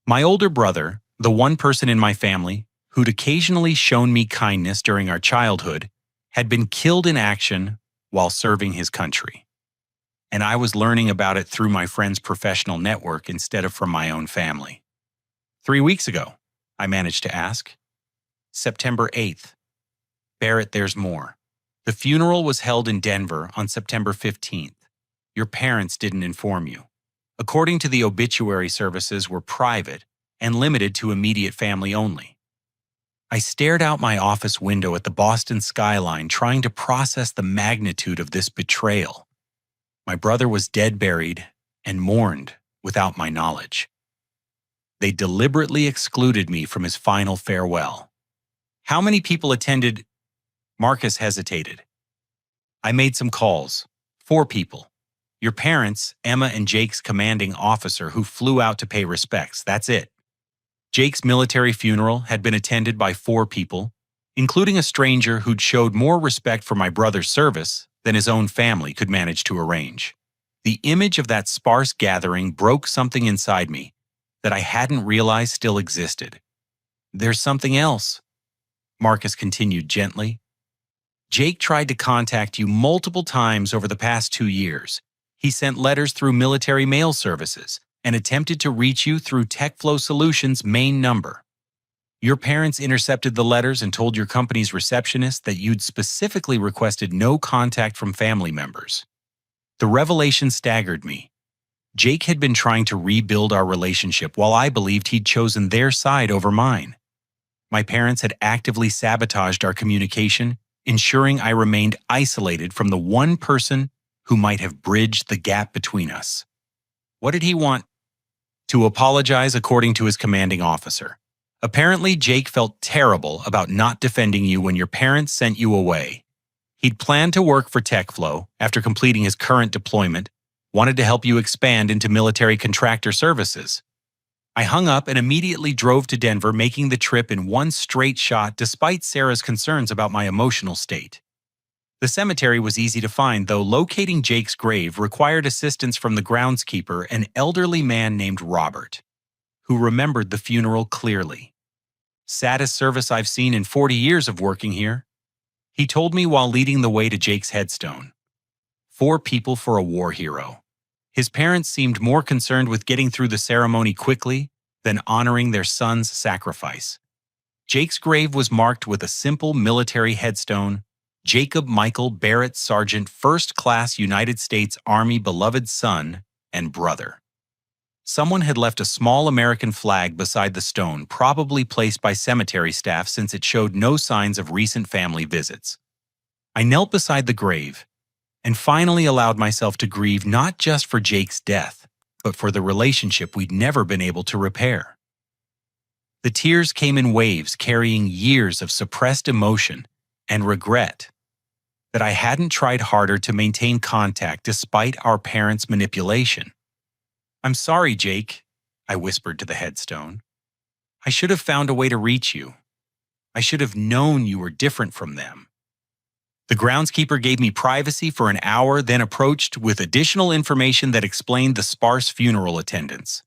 My older brother, the one person in my family who'd occasionally shown me kindness during our childhood, had been killed in action while serving his country. And I was learning about it through my friend's professional network instead of from my own family. 3 weeks ago, I managed to ask. September 8th. "Barrett, there's more. The funeral was held in Denver on September 15th. Your parents didn't inform you. According to the obituary, services were private and limited to immediate family only." I stared out my office window at the Boston skyline, trying to process the magnitude of this betrayal. My brother was dead buried and mourned without my knowledge. They deliberately excluded me from his final farewell. "How many people attended?" Marcus hesitated. "I made some calls. 4 people. Your parents, Emma, and Jake's commanding officer who flew out to pay respects. That's it." Jake's military funeral had been attended by 4 people, including a stranger who'd showed more respect for my brother's service than his own family could manage to arrange. The image of that sparse gathering broke something inside me that I hadn't realized still existed. "There's something else," Marcus continued gently. "Jake tried to contact you multiple times over the past 2 years. He sent letters through military mail services and attempted to reach you through Techflow Solutions' main number. Your parents intercepted the letters and told your company's receptionist that you'd specifically requested no contact from family members." The revelation staggered me. Jake had been trying to rebuild our relationship while I believed he'd chosen their side over mine. My parents had actively sabotaged our communication, ensuring I remained isolated from the one person who might have bridged the gap between us. What did he want? To apologize, according to his commanding officer. Apparently, Jake felt terrible about not defending you when your parents sent you away. He'd planned to work for Techflow after completing his current deployment, wanted to help you expand into military contractor services. I hung up and immediately drove to Denver, making the trip in one straight shot despite Sarah's concerns about my emotional state. The cemetery was easy to find, though locating Jake's grave required assistance from the groundskeeper, an elderly man named Robert, who remembered the funeral clearly. "Saddest service I've seen in 40 years of working here," he told me while leading the way to Jake's headstone. 4 people for a war hero. His parents seemed more concerned with getting through the ceremony quickly than honoring their son's sacrifice. Jake's grave was marked with a simple military headstone, "Jacob Michael Barrett, Sergeant, 1st Class United States Army, beloved son and brother." Someone had left a small American flag beside the stone, probably placed by cemetery staff since it showed no signs of recent family visits. I knelt beside the grave and finally allowed myself to grieve not just for Jake's death, but for the relationship we'd never been able to repair. The tears came in waves, carrying years of suppressed emotion and regret that I hadn't tried harder to maintain contact despite our parents' manipulation. "I'm sorry, Jake," I whispered to the headstone. "I should have found a way to reach you. I should have known you were different from them." The groundskeeper gave me privacy for an hour, then approached with additional information that explained the sparse funeral attendance.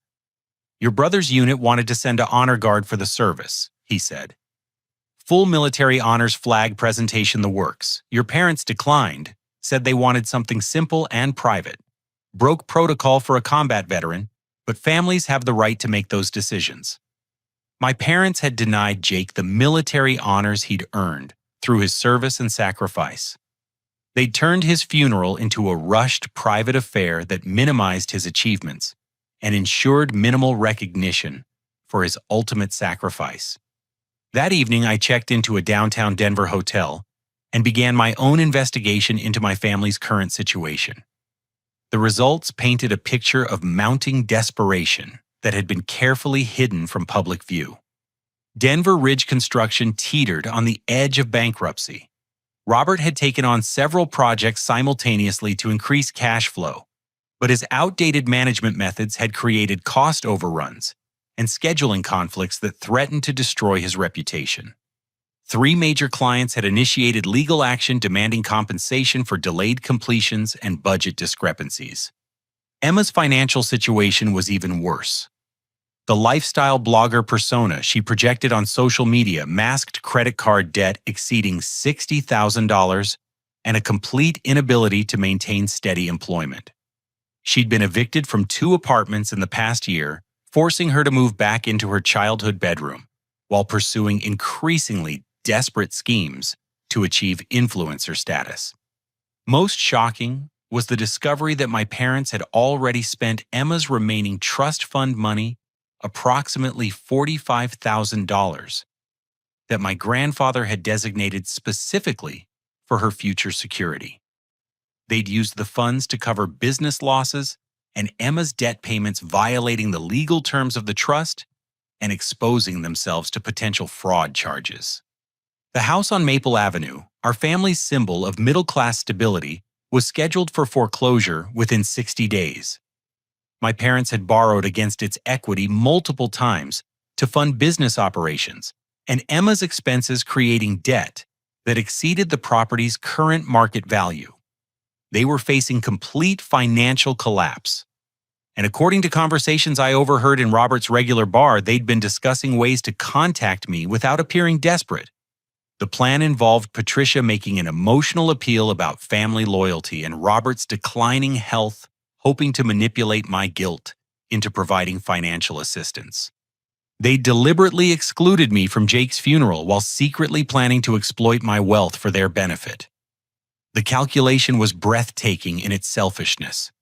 Your brother's unit wanted to send an honor guard for the service, he said. Full military honors flag presentation the works. Your parents declined, said they wanted something simple and private. Broke protocol for a combat veteran, but families have the right to make those decisions. My parents had denied Jake the military honors he'd earned through his service and sacrifice. They'd turned his funeral into a rushed private affair that minimized his achievements and ensured minimal recognition for his ultimate sacrifice. That evening, I checked into a downtown Denver hotel and began my own investigation into my family's current situation. The results painted a picture of mounting desperation that had been carefully hidden from public view. Denver Ridge Construction teetered on the edge of bankruptcy. Robert had taken on several projects simultaneously to increase cash flow, but his outdated management methods had created cost overruns and scheduling conflicts that threatened to destroy his reputation. 3 major clients had initiated legal action demanding compensation for delayed completions and budget discrepancies. Emma's financial situation was even worse. The lifestyle blogger persona she projected on social media masked credit card debt exceeding $60,000 and a complete inability to maintain steady employment. She'd been evicted from 2 apartments in the past year, forcing her to move back into her childhood bedroom, while pursuing increasingly desperate schemes to achieve influencer status. Most shocking was the discovery that my parents had already spent Emma's remaining trust fund money, approximately $45,000, that my grandfather had designated specifically for her future security. They'd used the funds to cover business losses and Emma's debt payments, violating the legal terms of the trust and exposing themselves to potential fraud charges. The house on Maple Avenue, our family's symbol of middle-class stability, was scheduled for foreclosure within 60 days. My parents had borrowed against its equity multiple times to fund business operations, and Emma's expenses creating debt that exceeded the property's current market value. They were facing complete financial collapse. And according to conversations I overheard in Robert's regular bar, they'd been discussing ways to contact me without appearing desperate. The plan involved Patricia making an emotional appeal about family loyalty and Robert's declining health, hoping to manipulate my guilt into providing financial assistance. They deliberately excluded me from Jake's funeral while secretly planning to exploit my wealth for their benefit. The calculation was breathtaking in its selfishness.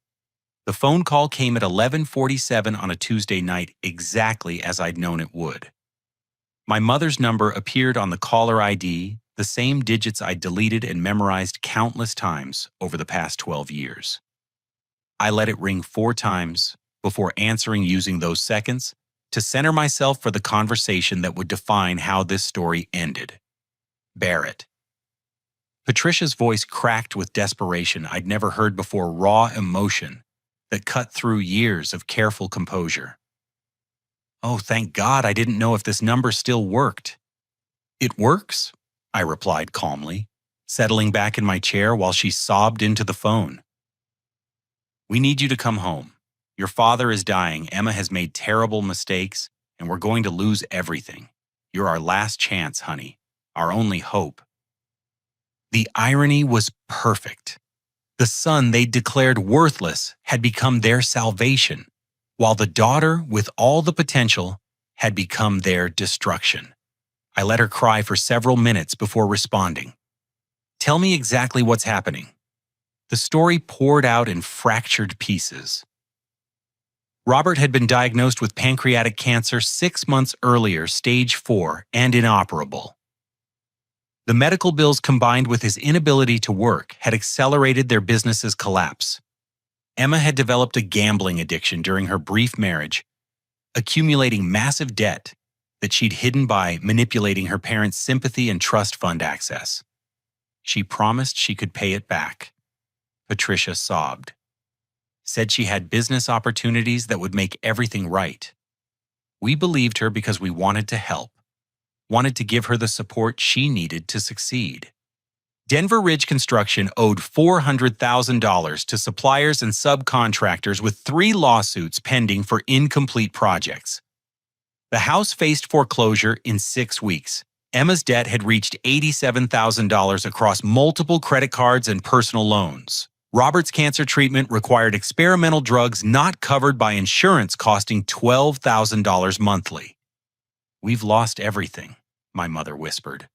The phone call came at 11:47 on a Tuesday night, exactly as I'd known it would. My mother's number appeared on the caller ID, the same digits I'd deleted and memorized countless times over the past 12 years. I let it ring 4 times before answering, using those seconds to center myself for the conversation that would define how this story ended. Barrett. Patricia's voice cracked with desperation I'd never heard before, raw emotion that cut through years of careful composure. Oh, thank God, I didn't know if this number still worked. It works, I replied calmly, settling back in my chair while she sobbed into the phone. We need you to come home. Your father is dying, Emma has made terrible mistakes, and we're going to lose everything. You're our last chance, honey, our only hope. The irony was perfect. The son they'd declared worthless had become their salvation, while the daughter, with all the potential, had become their destruction. I let her cry for several minutes before responding. Tell me exactly what's happening. The story poured out in fractured pieces. Robert had been diagnosed with pancreatic cancer 6 months earlier, stage 4, and inoperable. The medical bills, combined with his inability to work, had accelerated their business's collapse. Emma had developed a gambling addiction during her brief marriage, accumulating massive debt that she'd hidden by manipulating her parents' sympathy and trust fund access. She promised she could pay it back. Patricia sobbed. Said she had business opportunities that would make everything right. We believed her because we wanted to help, wanted to give her the support she needed to succeed. Denver Ridge Construction owed $400,000 to suppliers and subcontractors with 3 lawsuits pending for incomplete projects. The house faced foreclosure in 6 weeks. Emma's debt had reached $87,000 across multiple credit cards and personal loans. Robert's cancer treatment required experimental drugs not covered by insurance costing $12,000 monthly. "We've lost everything," my mother whispered.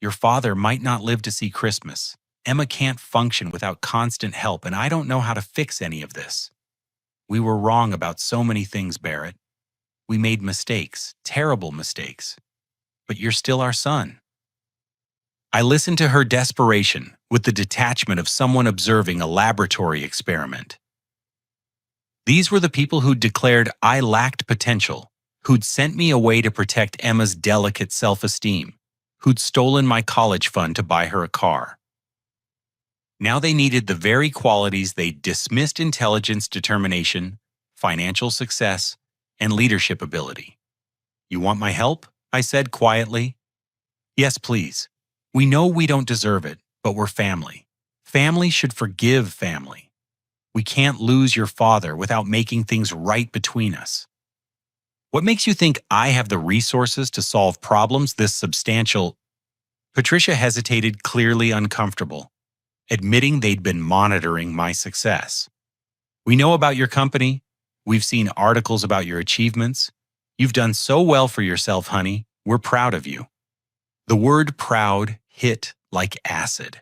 "Your father might not live to see Christmas. Emma can't function without constant help, and I don't know how to fix any of this. We were wrong about so many things, Barrett. We made mistakes, terrible mistakes. But you're still our son." I listened to her desperation with the detachment of someone observing a laboratory experiment. These were the people who'd declared I lacked potential, who'd sent me away to protect Emma's delicate self-esteem, who'd stolen my college fund to buy her a car. Now they needed the very qualities they'd dismissed: intelligence, determination, financial success, and leadership ability. "You want my help?" I said quietly. "Yes, please. We know we don't deserve it, but we're family. Family should forgive family. We can't lose your father without making things right between us. What makes you think I have the resources to solve problems this substantial?" Patricia hesitated, clearly uncomfortable, admitting they'd been monitoring my success. "We know about your company. We've seen articles about your achievements. You've done so well for yourself, honey. We're proud of you." The word proud hit like acid.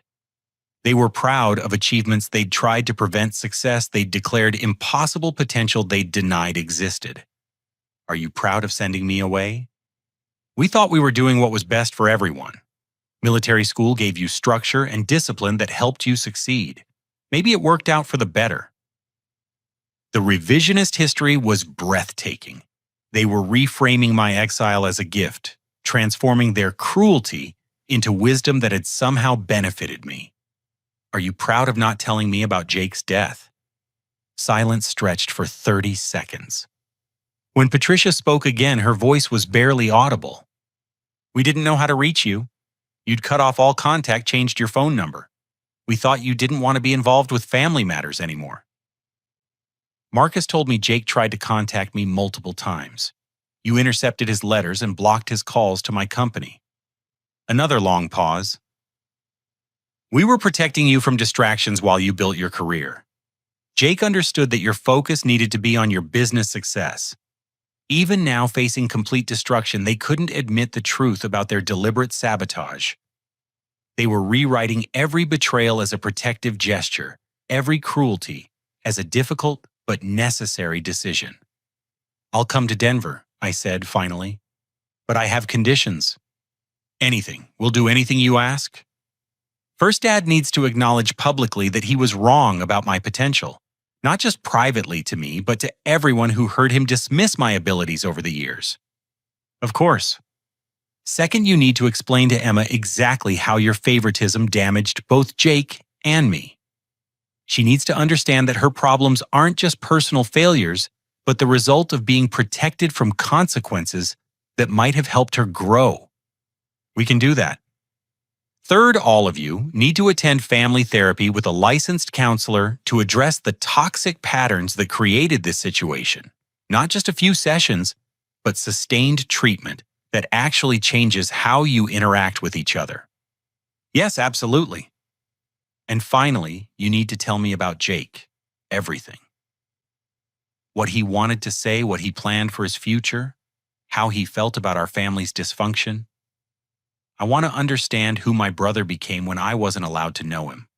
They were proud of achievements they'd tried to prevent, success they'd declared impossible, potential they'd denied existed. "Are you proud of sending me away? We thought we were doing what was best for everyone. Military school gave you structure and discipline that helped you succeed. Maybe it worked out for the better." The revisionist history was breathtaking. They were reframing my exile as a gift, transforming their cruelty into wisdom that had somehow benefited me. "Are you proud of not telling me about Jake's death?" Silence stretched for 30 seconds. When Patricia spoke again, her voice was barely audible. "We didn't know how to reach you. You'd cut off all contact, changed your phone number. We thought you didn't want to be involved with family matters anymore. Marcus told me Jake tried to contact me multiple times. You intercepted his letters and blocked his calls to my company." Another long pause. "We were protecting you from distractions while you built your career. Jake understood that your focus needed to be on your business success. Even now, facing complete destruction, they couldn't admit the truth about their deliberate sabotage. They were rewriting every betrayal as a protective gesture, every cruelty as a difficult but necessary decision." "I'll come to Denver," I said finally. "But I have conditions." "Anything. We'll do anything you ask." First, Dad needs to acknowledge publicly that he was wrong about my potential, not just privately to me, but to everyone who heard him dismiss my abilities over the years. "Of course." Second, you need to explain to Emma exactly how your favoritism damaged both Jake and me. She needs to understand that her problems aren't just personal failures, but the result of being protected from consequences that might have helped her grow. We can do that. Third, all of you need to attend family therapy with a licensed counselor to address the toxic patterns that created this situation. Not just a few sessions, but sustained treatment that actually changes how you interact with each other. Yes, absolutely. And finally, you need to tell me about Jake. Everything. What he wanted to say, what he planned for his future, how he felt about our family's dysfunction. I want to understand who my brother became when I wasn't allowed to know him.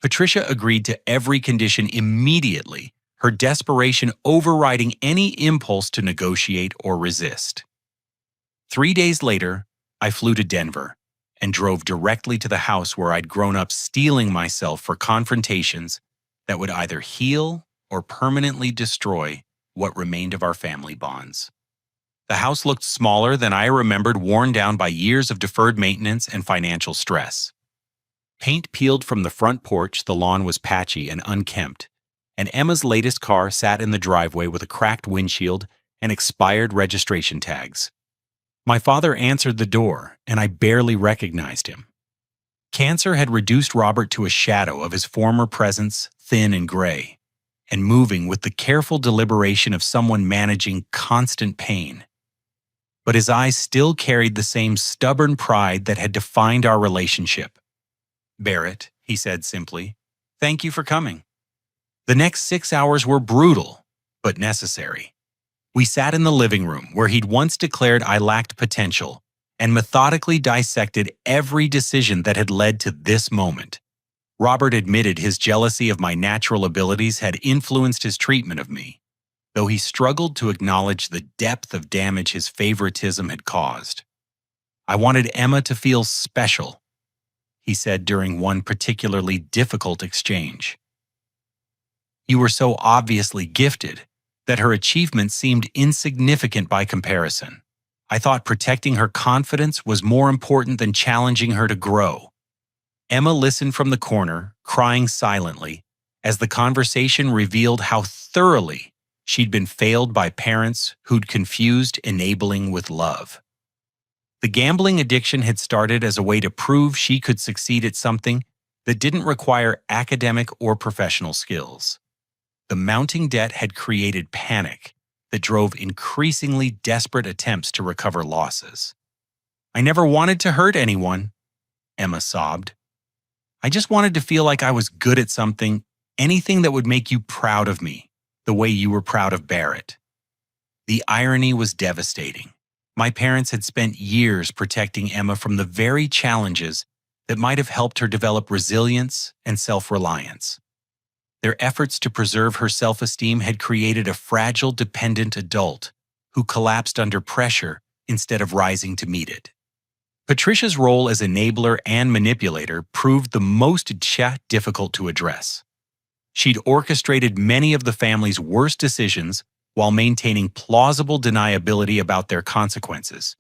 Patricia agreed to every condition immediately, her desperation overriding any impulse to negotiate or resist. 3 days later, I flew to Denver and drove directly to the house where I'd grown up, steeling myself for confrontations that would either heal or permanently destroy what remained of our family bonds. The house looked smaller than I remembered, worn down by years of deferred maintenance and financial stress. Paint peeled from the front porch, the lawn was patchy and unkempt, and Emma's latest car sat in the driveway with a cracked windshield and expired registration tags. My father answered the door, and I barely recognized him. Cancer had reduced Robert to a shadow of his former presence, thin and gray, and moving with the careful deliberation of someone managing constant pain. But his eyes still carried the same stubborn pride that had defined our relationship. "Barrett," he said simply, "thank you for coming." The next 6 hours were brutal, but necessary. We sat in the living room where he'd once declared I lacked potential and methodically dissected every decision that had led to this moment. Robert admitted his jealousy of my natural abilities had influenced his treatment of me, though he struggled to acknowledge the depth of damage his favoritism had caused. "I wanted Emma to feel special," he said during one particularly difficult exchange. "You were so obviously gifted that her achievements seemed insignificant by comparison. I thought protecting her confidence was more important than challenging her to grow." Emma listened from the corner, crying silently, as the conversation revealed how thoroughly she'd been failed by parents who'd confused enabling with love. The gambling addiction had started as a way to prove she could succeed at something that didn't require academic or professional skills. The mounting debt had created panic that drove increasingly desperate attempts to recover losses. "I never wanted to hurt anyone," Emma sobbed. "I just wanted to feel like I was good at something, anything that would make you proud of me, the way you were proud of Barrett." The irony was devastating. My parents had spent years protecting Emma from the very challenges that might have helped her develop resilience and self-reliance. Their efforts to preserve her self-esteem had created a fragile, dependent adult who collapsed under pressure instead of rising to meet it. Patricia's role as enabler and manipulator proved the most difficult to address. She'd orchestrated many of the family's worst decisions while maintaining plausible deniability about their consequences.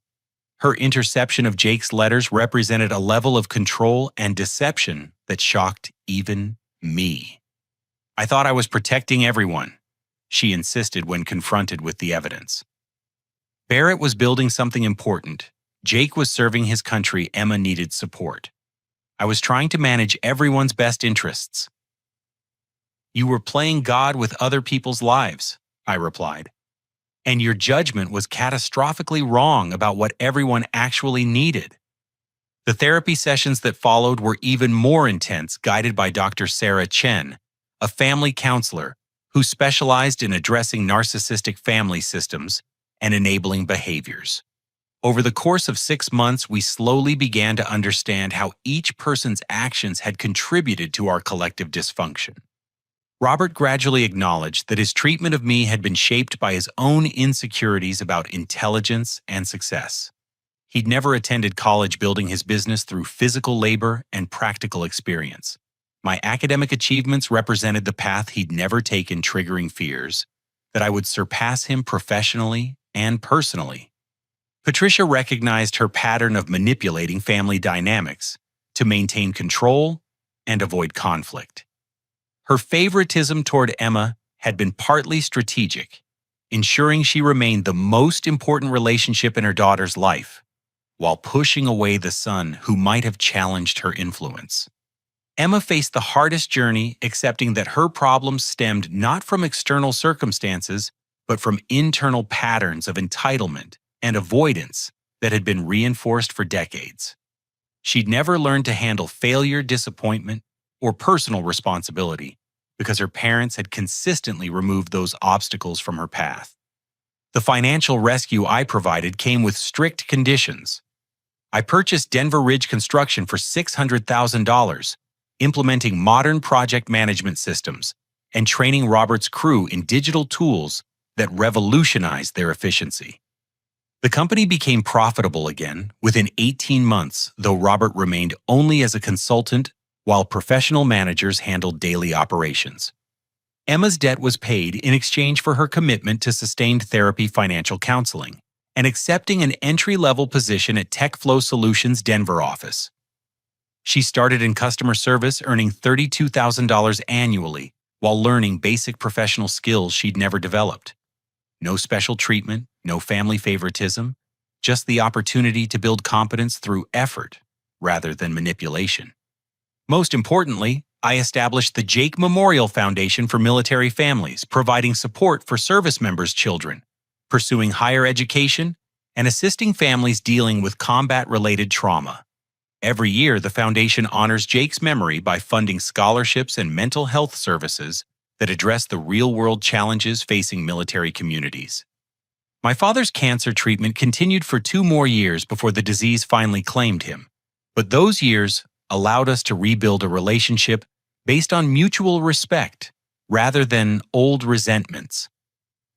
Her interception of Jake's letters represented a level of control and deception that shocked even me. "I thought I was protecting everyone," she insisted when confronted with the evidence. Barrett was building something important. Jake was serving his country. Emma needed support. I was trying to manage everyone's best interests. "You were playing God with other people's lives," I replied. "And your judgment was catastrophically wrong about what everyone actually needed." The therapy sessions that followed were even more intense, guided by Dr. Sarah Chen, a family counselor who specialized in addressing narcissistic family systems and enabling behaviors. Over the course of 6 months, we slowly began to understand how each person's actions had contributed to our collective dysfunction. Robert gradually acknowledged that his treatment of me had been shaped by his own insecurities about intelligence and success. He'd never attended college, building his business through physical labor and practical experience. My academic achievements represented the path he'd never taken, triggering fears that I would surpass him professionally and personally. Patricia recognized her pattern of manipulating family dynamics to maintain control and avoid conflict. Her favoritism toward Emma had been partly strategic, ensuring she remained the most important relationship in her daughter's life, while pushing away the son who might have challenged her influence. Emma faced the hardest journey, accepting that her problems stemmed not from external circumstances, but from internal patterns of entitlement and avoidance that had been reinforced for decades. She'd never learned to handle failure, disappointment, or personal responsibility because her parents had consistently removed those obstacles from her path. The financial rescue I provided came with strict conditions. I purchased Denver Ridge Construction for $600,000, implementing modern project management systems and training Robert's crew in digital tools that revolutionized their efficiency. The company became profitable again within 18 months, though Robert remained only as a consultant while professional managers handled daily operations. Emma's debt was paid in exchange for her commitment to sustained therapy, financial counseling, and accepting an entry-level position at Techflow Solutions' Denver office. She started in customer service, earning $32,000 annually while learning basic professional skills she'd never developed. No special treatment, no family favoritism, just the opportunity to build competence through effort rather than manipulation. Most importantly, I established the Jake Memorial Foundation for Military Families, providing support for service members' children, pursuing higher education, and assisting families dealing with combat-related trauma. Every year, the foundation honors Jake's memory by funding scholarships and mental health services that address the real-world challenges facing military communities. My father's cancer treatment continued for 2 more years before the disease finally claimed him, but those years allowed us to rebuild a relationship based on mutual respect rather than old resentments.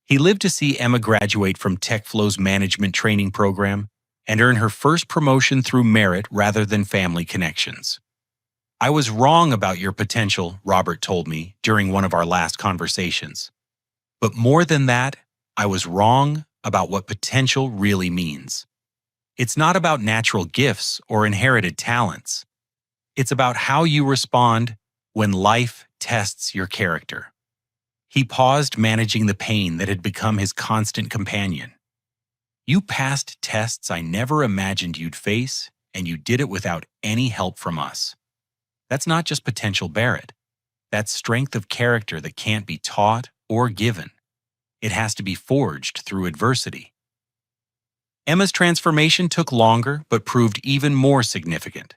He lived to see Emma graduate from Techflow's management training program and earn her first promotion through merit rather than family connections. "I was wrong about your potential," Robert told me during one of our last conversations. "But more than that, I was wrong about what potential really means. It's not about natural gifts or inherited talents. It's about how you respond when life tests your character." He paused, managing the pain that had become his constant companion. "You passed tests I never imagined you'd face, and you did it without any help from us. That's not just potential, Barrett. That's strength of character that can't be taught or given. It has to be forged through adversity." Emma's transformation took longer but proved even more significant.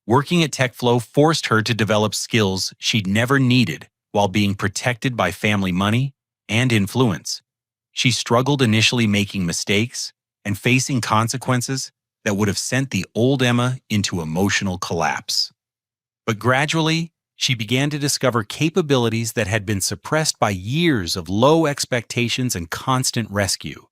Working at Techflow forced her to develop skills she'd never needed while being protected by family money and influence. She struggled initially, making mistakes and facing consequences that would have sent the old Emma into emotional collapse. But gradually, she began to discover capabilities that had been suppressed by years of low expectations and constant rescue.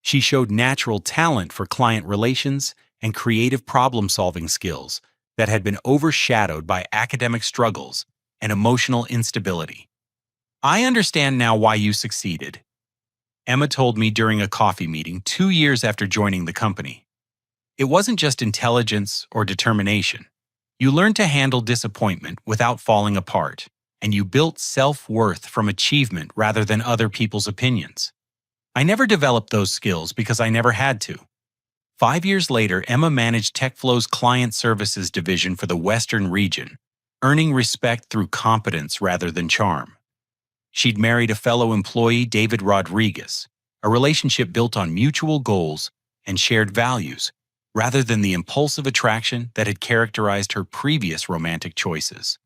She showed natural talent for client relations and creative problem-solving skills that had been overshadowed by academic struggles and emotional instability. "I understand now why you succeeded," Emma told me during a coffee meeting 2 years after joining the company. "It wasn't just intelligence or determination. You learned to handle disappointment without falling apart, and you built self-worth from achievement rather than other people's opinions. I never developed those skills because I never had to." 5 years later, Emma managed Techflow's client services division for the Western region, earning respect through competence rather than charm. She'd married a fellow employee, David Rodriguez, a relationship built on mutual goals and shared values, rather than the impulsive attraction that had characterized her previous romantic choices.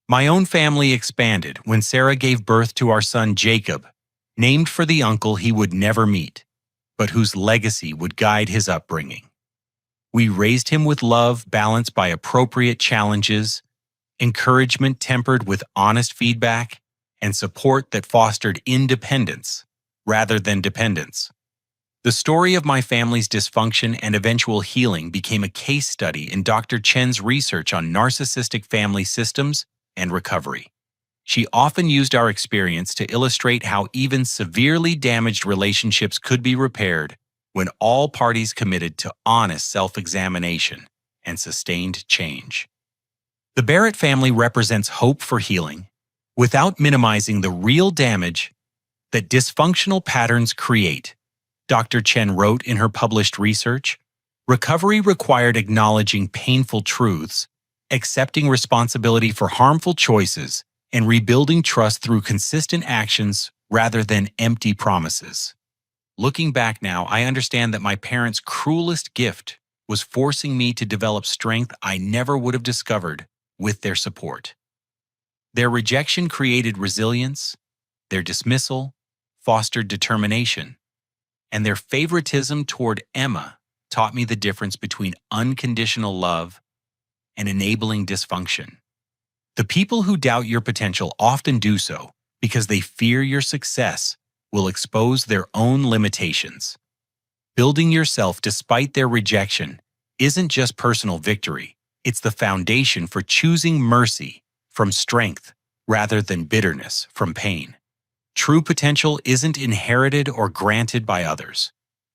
My own family expanded when Sarah gave birth to our son Jacob, named for the uncle he would never meet, but whose legacy would guide his upbringing. We raised him with love balanced by appropriate challenges, encouragement tempered with honest feedback, and support that fostered independence rather than dependence. The story of my family's dysfunction and eventual healing became a case study in Dr. Chen's research on narcissistic family systems and recovery. She often used our experience to illustrate how even severely damaged relationships could be repaired when all parties committed to honest self-examination and sustained change. The Barrett family represents hope for healing without minimizing the real damage that dysfunctional patterns create. Dr. Chen wrote in her published research, "Recovery required acknowledging painful truths, accepting responsibility for harmful choices, and rebuilding trust through consistent actions rather than empty promises." Looking back now, I understand that my parents' cruelest gift was forcing me to develop strength I never would have discovered with their support. Their rejection created resilience, their dismissal fostered determination, and their favoritism toward Emma taught me the difference between unconditional love and enabling dysfunction. The people who doubt your potential often do so because they fear your success will expose their own limitations. Building yourself despite their rejection isn't just personal victory, it's the foundation for choosing mercy from strength rather than bitterness from pain. True potential isn't inherited or granted by others.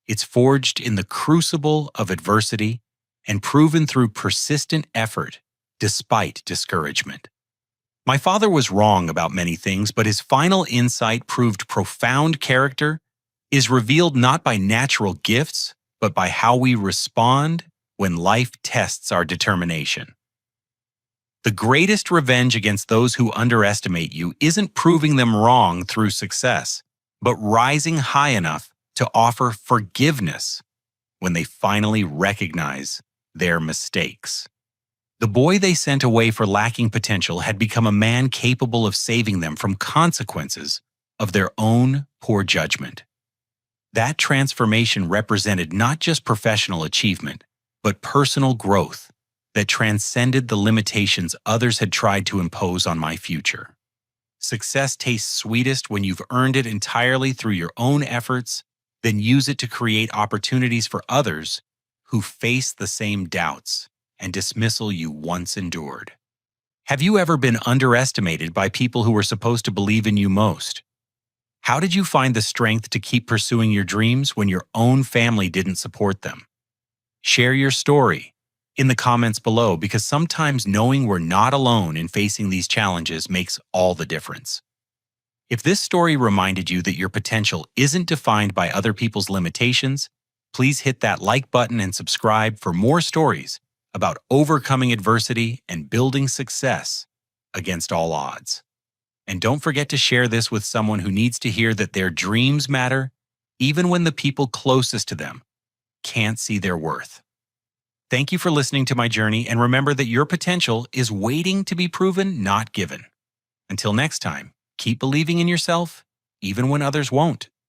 It's forged in the crucible of adversity and proven through persistent effort despite discouragement. My father was wrong about many things, but his final insight proved profound character is revealed not by natural gifts, but by how we respond when life tests our determination. The greatest revenge against those who underestimate you isn't proving them wrong through success, but rising high enough to offer forgiveness when they finally recognize their mistakes. The boy they sent away for lacking potential had become a man capable of saving them from consequences of their own poor judgment. That transformation represented not just professional achievement, but personal growth that transcended the limitations others had tried to impose on my future. Success tastes sweetest when you've earned it entirely through your own efforts, then use it to create opportunities for others who face the same doubts and dismissal you once endured. Have you ever been underestimated by people who were supposed to believe in you most? How did you find the strength to keep pursuing your dreams when your own family didn't support them? Share your story in the comments below, because sometimes knowing we're not alone in facing these challenges makes all the difference. If this story reminded you that your potential isn't defined by other people's limitations, please hit that like button and subscribe for more stories about overcoming adversity and building success against all odds. And don't forget to share this with someone who needs to hear that their dreams matter, even when the people closest to them can't see their worth. Thank you for listening to my journey, and remember that your potential is waiting to be proven, not given. Until next time, keep believing in yourself, even when others won't.